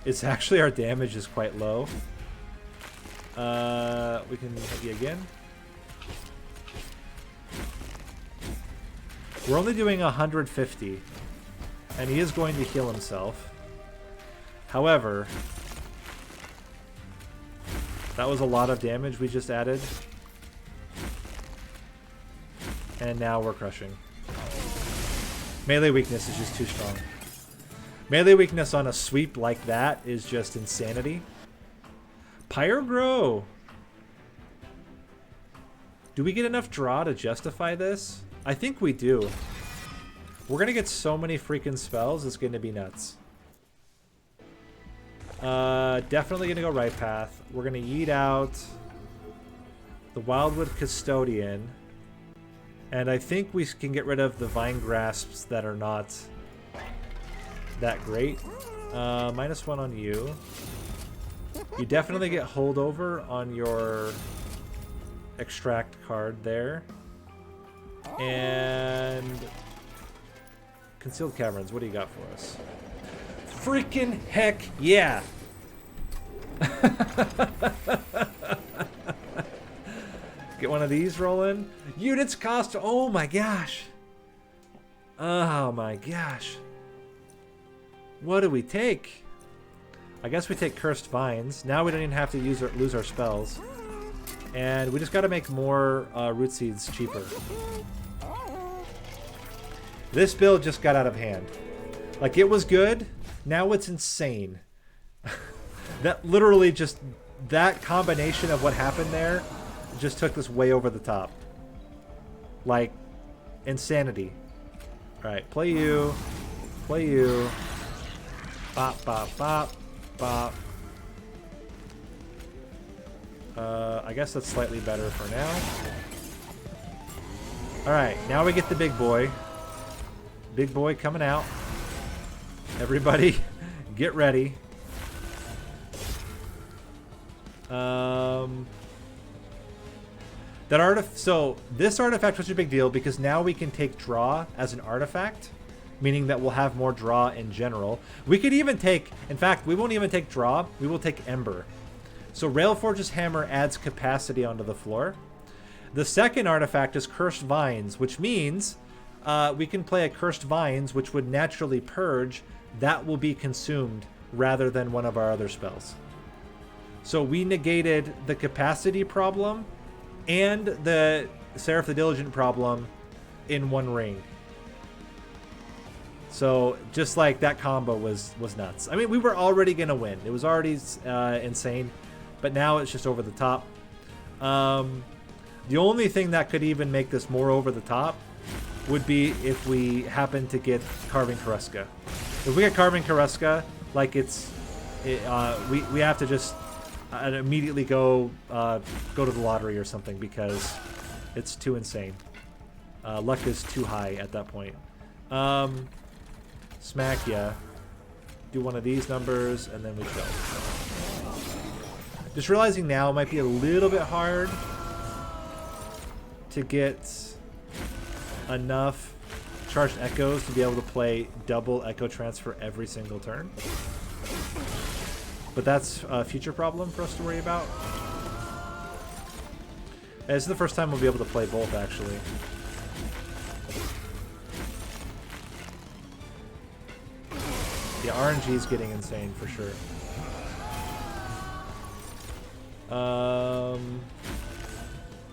is actually our damage is quite low. We can hit you again. We're only doing 150, and he is going to heal himself. However, that was a lot of damage we just added. And now we're crushing. Melee weakness is just too strong. Melee weakness on a sweep like that is just insanity. Pyrogrow! Do we get enough draw to justify this? I think we do. We're gonna get so many freaking spells, it's gonna be nuts. Definitely gonna go right path. We're gonna yeet out the Wildwood Custodian. And I think we can get rid of the Vine Grasps that are not that great. -1 on you. You definitely get holdover on your extract card there. And Concealed Caverns, what do you got for us? Freaking heck yeah! Get one of these rolling. Units cost, oh my gosh! Oh my gosh. What do we take? I guess we take Cursed Vines. Now we don't even have to lose our spells. And we just gotta make more root seeds cheaper. This build just got out of hand. Like, it was good, now it's insane. That literally just, that combination of what happened there just took this way over the top. Like, insanity. Alright, play you. Play you. Bop, bop, bop, bop. I guess that's slightly better for now. Alright, now we get the big boy. Big boy coming out. Everybody, get ready. So this artifact was a big deal because now we can take draw as an artifact, meaning that we'll have more draw in general. We could even take, in fact, we won't even take draw, we will take Ember. So Railforge's Hammer adds capacity onto the floor. The second artifact is Cursed Vines, which means we can play a Cursed Vines, which would naturally purge. That will be consumed rather than one of our other spells. So we negated the capacity problem and the Seraph the Diligent problem in one ring. So just like that combo was nuts. I mean, we were already going to win. It was already insane, but now it's just over the top. The only thing that could even make this more over the top would be if we happen to get Carving Karuska. If we get Carving Karuska, like we have to just immediately go to the lottery or something because it's too insane. Luck is too high at that point. Smack ya. Do one of these numbers and then we go. Just realizing now it might be a little bit hard to get enough charged echoes to be able to play double echo transfer every single turn. But that's a future problem for us to worry about. And this is the first time we'll be able to play both, actually. The RNG is getting insane for sure.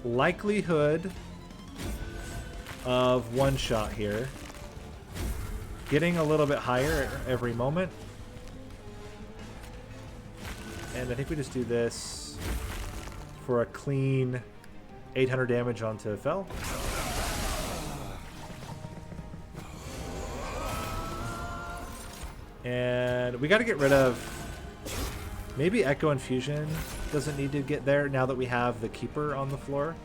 Likelihood of one shot here. Getting a little bit higher every moment. And I think we just do this for a clean 800 damage onto Fel. And we got to get rid of... Maybe Echo Infusion doesn't need to get there now that we have the Keeper on the floor.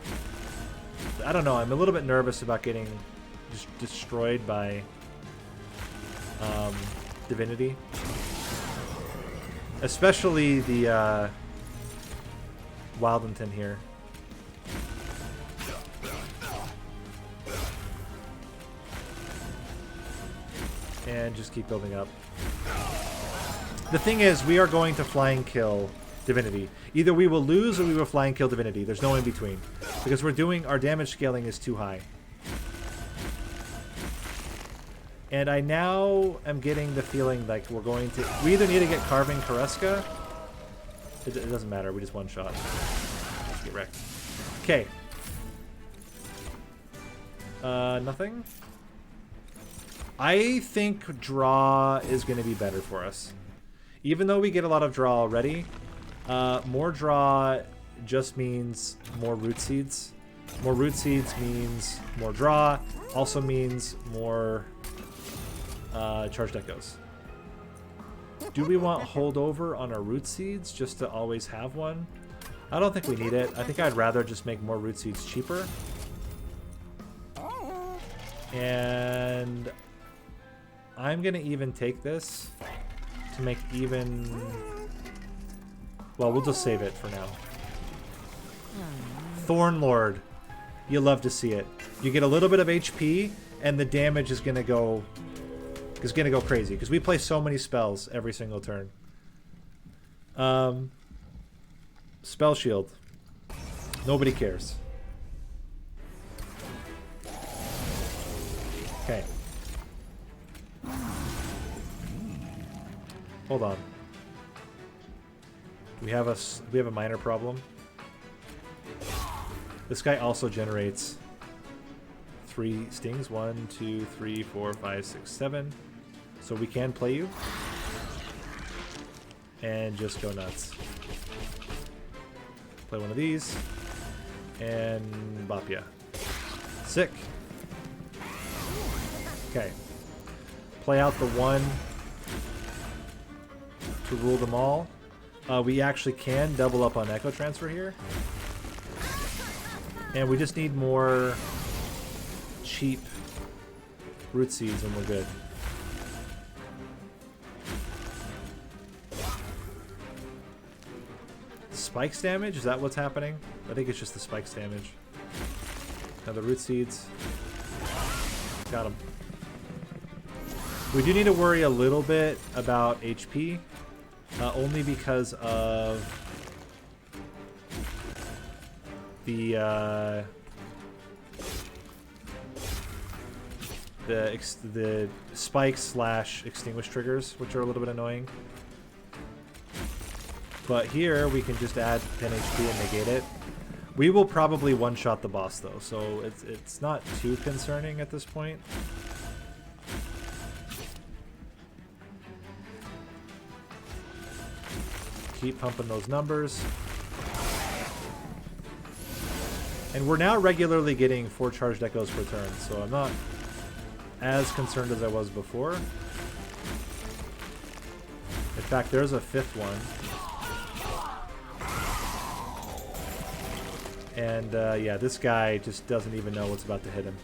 I don't know. I'm a little bit nervous about getting just destroyed by Divinity. Especially the Wildington here. And just keep building up. The thing is, we are going to flying kill Divinity. Either we will lose or we will flying kill Divinity. There's no in between. Because we're doing, our damage scaling is too high. And I now am getting the feeling like we're going to... We either need to get Carving Kareska. It doesn't matter. We just one shot. Let's get wrecked. Okay. Nothing. I think draw is going to be better for us. Even though we get a lot of draw already, more draw just means more root seeds. More root seeds means more draw. Also means more charged echoes. Do we want holdover on our root seeds just to always have one? I don't think we need it. I think I'd rather just make more root seeds cheaper. And I'm going to even take this to make even... Well, we'll just save it for now. Thorn Lord. You love to see it. You get a little bit of HP, and the damage is going to go crazy, because we play so many spells every single turn. Spell Shield. Nobody cares. Okay. Hold on. We have a minor problem. This guy also generates 3 stings. 1, 2, 3, 4, 5, 6, 7. So we can play you. And just go nuts. Play one of these. And bop ya. Sick. Okay. Play out the 1 to rule them all. We actually can double up on Echo Transfer here. And we just need more cheap root seeds and we're good. Spikes damage? Is that what's happening? I think it's just the spikes damage. Now the root seeds. Got them. We do need to worry a little bit about HP. Only because of the spikes / extinguish triggers, which are a little bit annoying. But here we can just add 10 HP and negate it. We will probably one-shot the boss though, so it's not too concerning at this point. Keep pumping those numbers. And we're now regularly getting 4 charged echoes per turn, so I'm not as concerned as I was before. In fact, there's a 5th one. And yeah, this guy just doesn't even know what's about to hit him.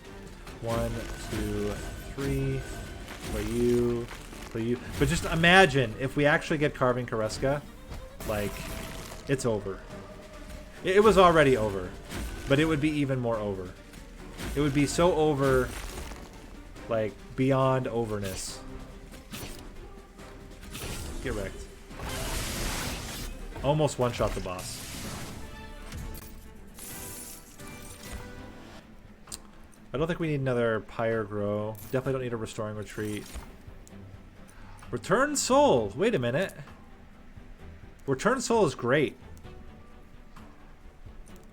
1, 2, 3. Play you. Play you. But just imagine if we actually get Carving Kareska. Like, it's over. It was already over. But it would be even more over. It would be so over, like, beyond overness. Get wrecked. Almost one-shot the boss. I don't think we need another Pyre Grow. Definitely don't need a Restoring Retreat. Return Soul. Wait a minute. Return Soul is great.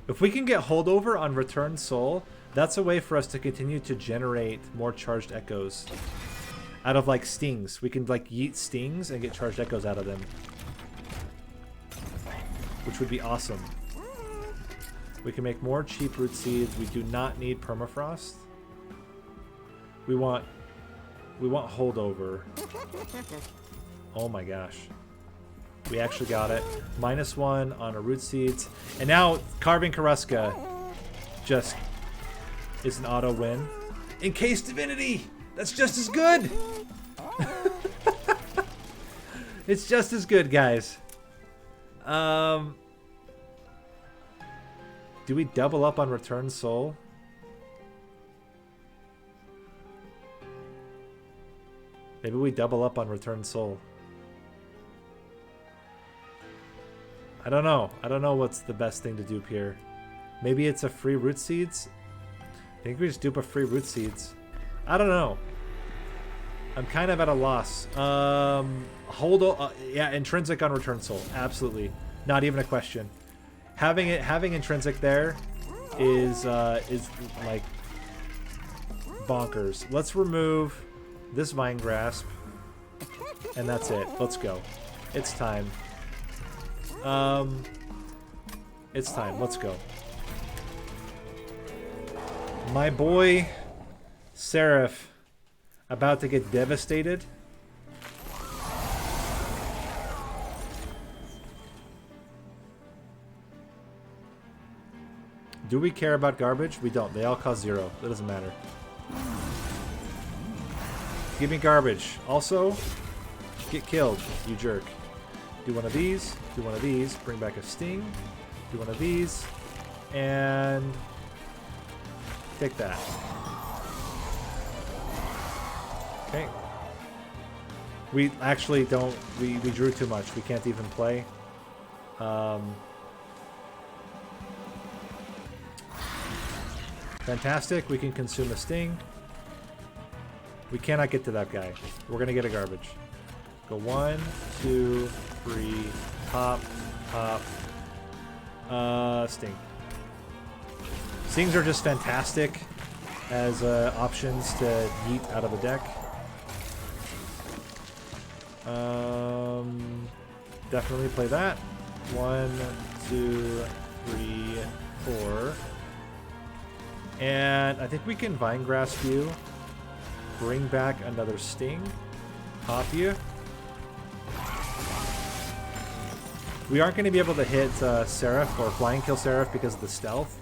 If we can get holdover on Return Soul, that's a way for us to continue to generate more charged echoes out of like stings. We can like yeet stings and get charged echoes out of them, which would be awesome. We can make more cheap root seeds. We do not need permafrost. We want holdover. Oh my gosh. We actually got it. -1 on our root seeds. And now Carving Karuska just is an auto win. Encased Divinity! That's just as good! It's just as good, guys. Do we double up on Return Soul? Maybe we double up on Return Soul. I don't know. I don't know what's the best thing to dupe here. Maybe it's a free root seeds? I think we just dupe a free root seeds. I don't know. I'm kind of at a loss. Yeah, intrinsic on Return Soul. Absolutely. Not even a question. Having intrinsic there is like bonkers. Let's remove this Vine Grasp, and that's it. Let's go. It's time. It's time. Let's go. My boy Seraph about to get devastated. Do we care about garbage? We don't. They all cost 0. That doesn't matter. Give me garbage. Also, get killed, you jerk. Do one of these. Do one of these. Bring back a sting. Do one of these. And take that. Okay. We actually don't... We drew too much. We can't even play. Fantastic. We can consume a sting. We cannot get to that guy. We're going to get a garbage. Go 1, 2, 3, pop, pop. Sting. Stings are just fantastic as options to yeet out of the deck. Definitely play that. 1, 2, 3, 4. And I think we can Vine Grasp you. Bring back another Sting. Pop you. We aren't going to be able to hit Seraph or Flying Kill Seraph because of the stealth.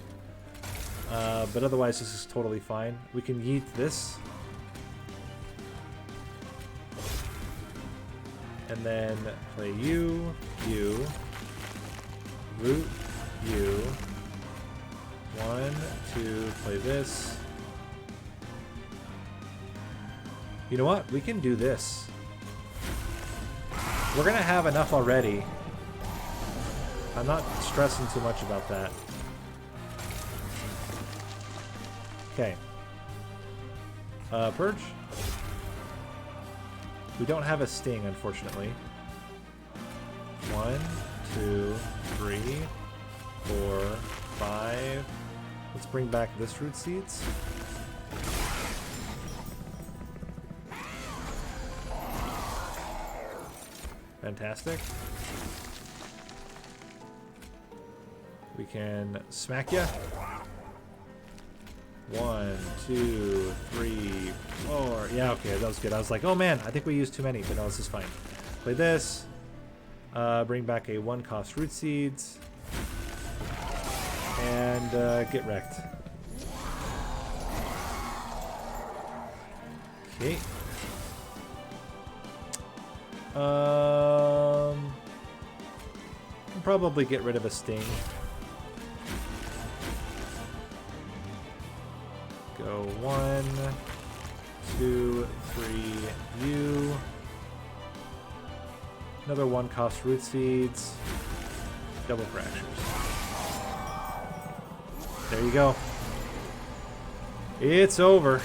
But otherwise, this is totally fine. We can yeet this. And then play you, root, you. 1, 2, play this. You know what? We can do this. We're going to have enough already. I'm not stressing too much about that. Okay. Purge. We don't have a sting, unfortunately. 1, 2, 3, 4, 5. Let's bring back this root seeds. Fantastic. We can smack ya. 1, 2, 3, 4. Yeah, okay, that was good. I was like, oh man, I think we used too many, but no, this is fine. Play this. Bring back a 1-cost root seeds. And get wrecked. Okay. Probably get rid of a sting. Go 1, 2, 3, you. Another 1-cost root seeds. Double fractures. There you go. It's over.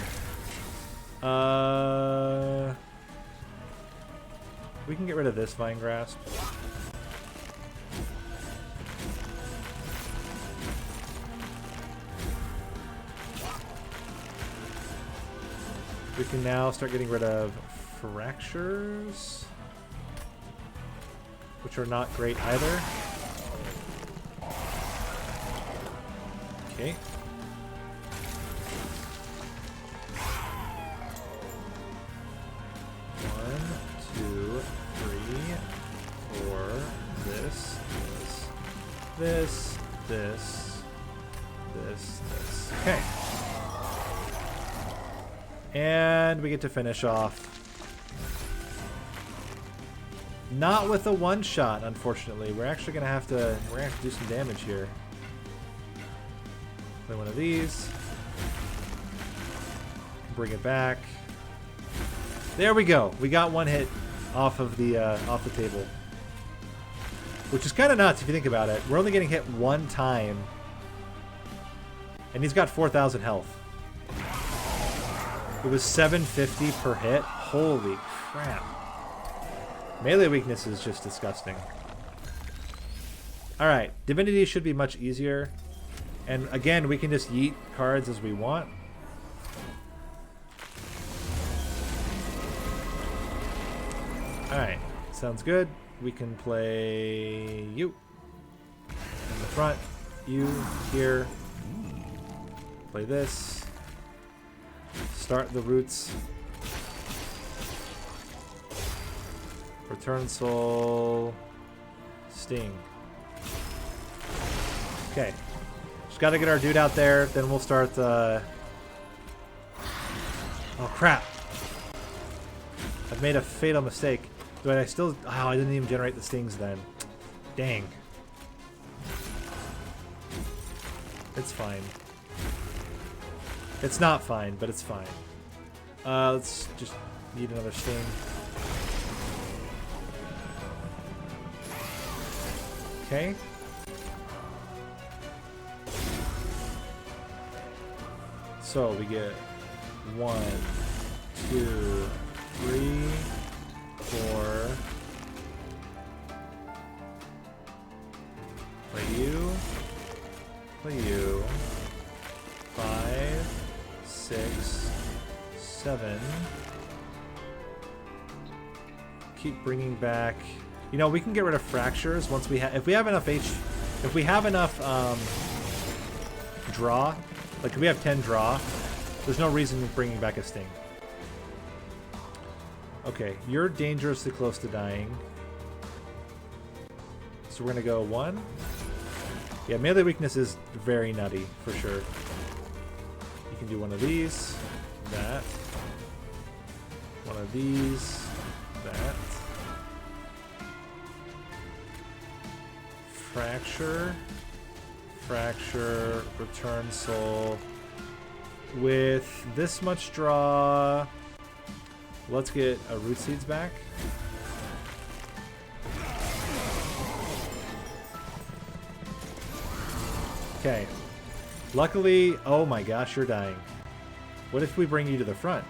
We can get rid of this Vine Grasp. We can now start getting rid of fractures, which are not great either. Okay. This. Okay. And we get to finish off. Not with a one-shot, unfortunately. We're actually gonna have to do some damage here. Play one of these. Bring it back. There we go. We got one hit off of the table. Which is kind of nuts if you think about it. We're only getting hit one time. And he's got 4,000 health. It was 750 per hit. Holy crap. Melee weakness is just disgusting. Alright, Divinity should be much easier. And again, we can just yeet cards as we want. Alright, sounds good. We can play you in the front, you here. Play this. Start the roots. Return soul. Sting. Okay. Just gotta get our dude out there, then we'll start oh crap. I've made a fatal mistake. But I still... Oh, I didn't even generate the stings then. Dang. It's fine. It's not fine, but it's fine. Let's just need another sting. Okay. So we get 1, 2, 3, 4. Play you. Play you. 5, 6, 7. Keep bringing back. You know, we can get rid of fractures once we have. If we have enough if we have enough draw, like if we have 10 draw, there's no reason in bringing back a sting. Okay, you're dangerously close to dying. So we're gonna go 1. Yeah, melee weakness is very nutty, for sure. You can do one of these, that. One of these, that. Fracture. Fracture, return soul. With this much draw, let's get a root seeds back. Okay. Luckily, oh my gosh, you're dying. What if we bring you to the front?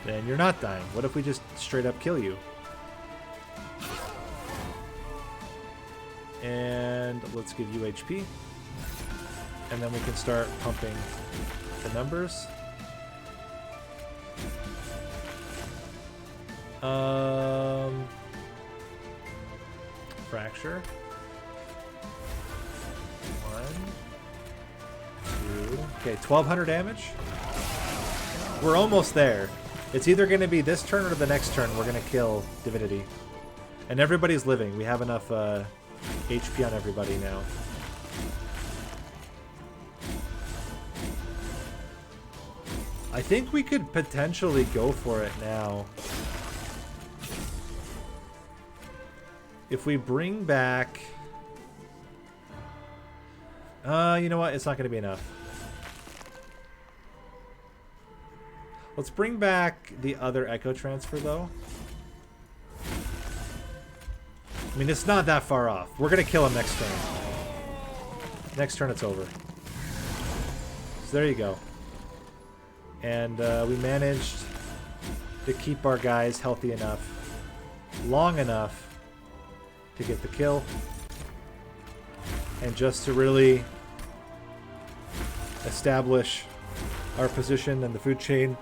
Then you're not dying. What if we just straight up kill you? And let's give you HP. And then we can start pumping the numbers. Fracture. 1, 2. Okay, 1,200 damage. We're almost there. It's either going to be this turn or the next turn we're going to kill Divinity. And everybody's living. We have enough HP on everybody now. I think we could potentially go for it now. If we bring back... you know what? It's not going to be enough. Let's bring back the other Echo Transfer, though. I mean, it's not that far off. We're going to kill him next turn. Next turn, it's over. So there you go. And we managed to keep our guys healthy enough long enough to get the kill. And just to really establish our position in the food chain,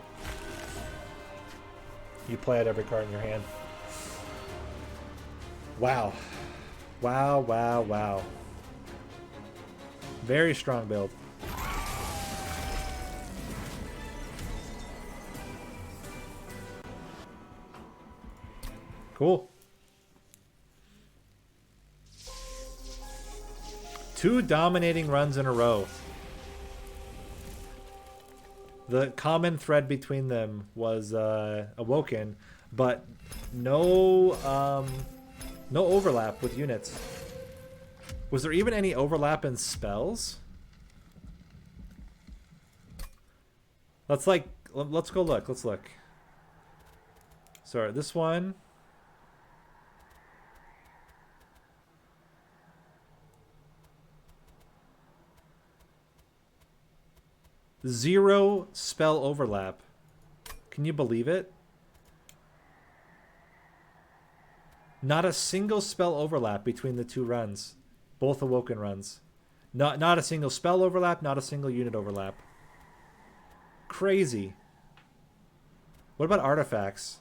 you play out every card in your hand. Wow. Wow, wow, wow. Very strong build. Cool. 2 dominating runs in a row. The common thread between them was Awoken, but no overlap with units. Was there even any overlap in spells? Let's go look. Let's look. Sorry, this one. Zero spell overlap. Can you believe it? Not a single spell overlap between the 2 runs. Both Awoken runs. Not a single spell overlap, not a single unit overlap. Crazy. What about artifacts?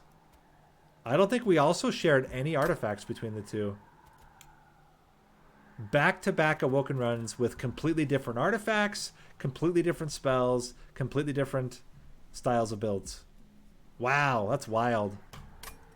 I don't think we also shared any artifacts between the 2. Back-to-back Awoken runs with completely different artifacts, completely different spells, completely different styles of builds. Wow, that's wild.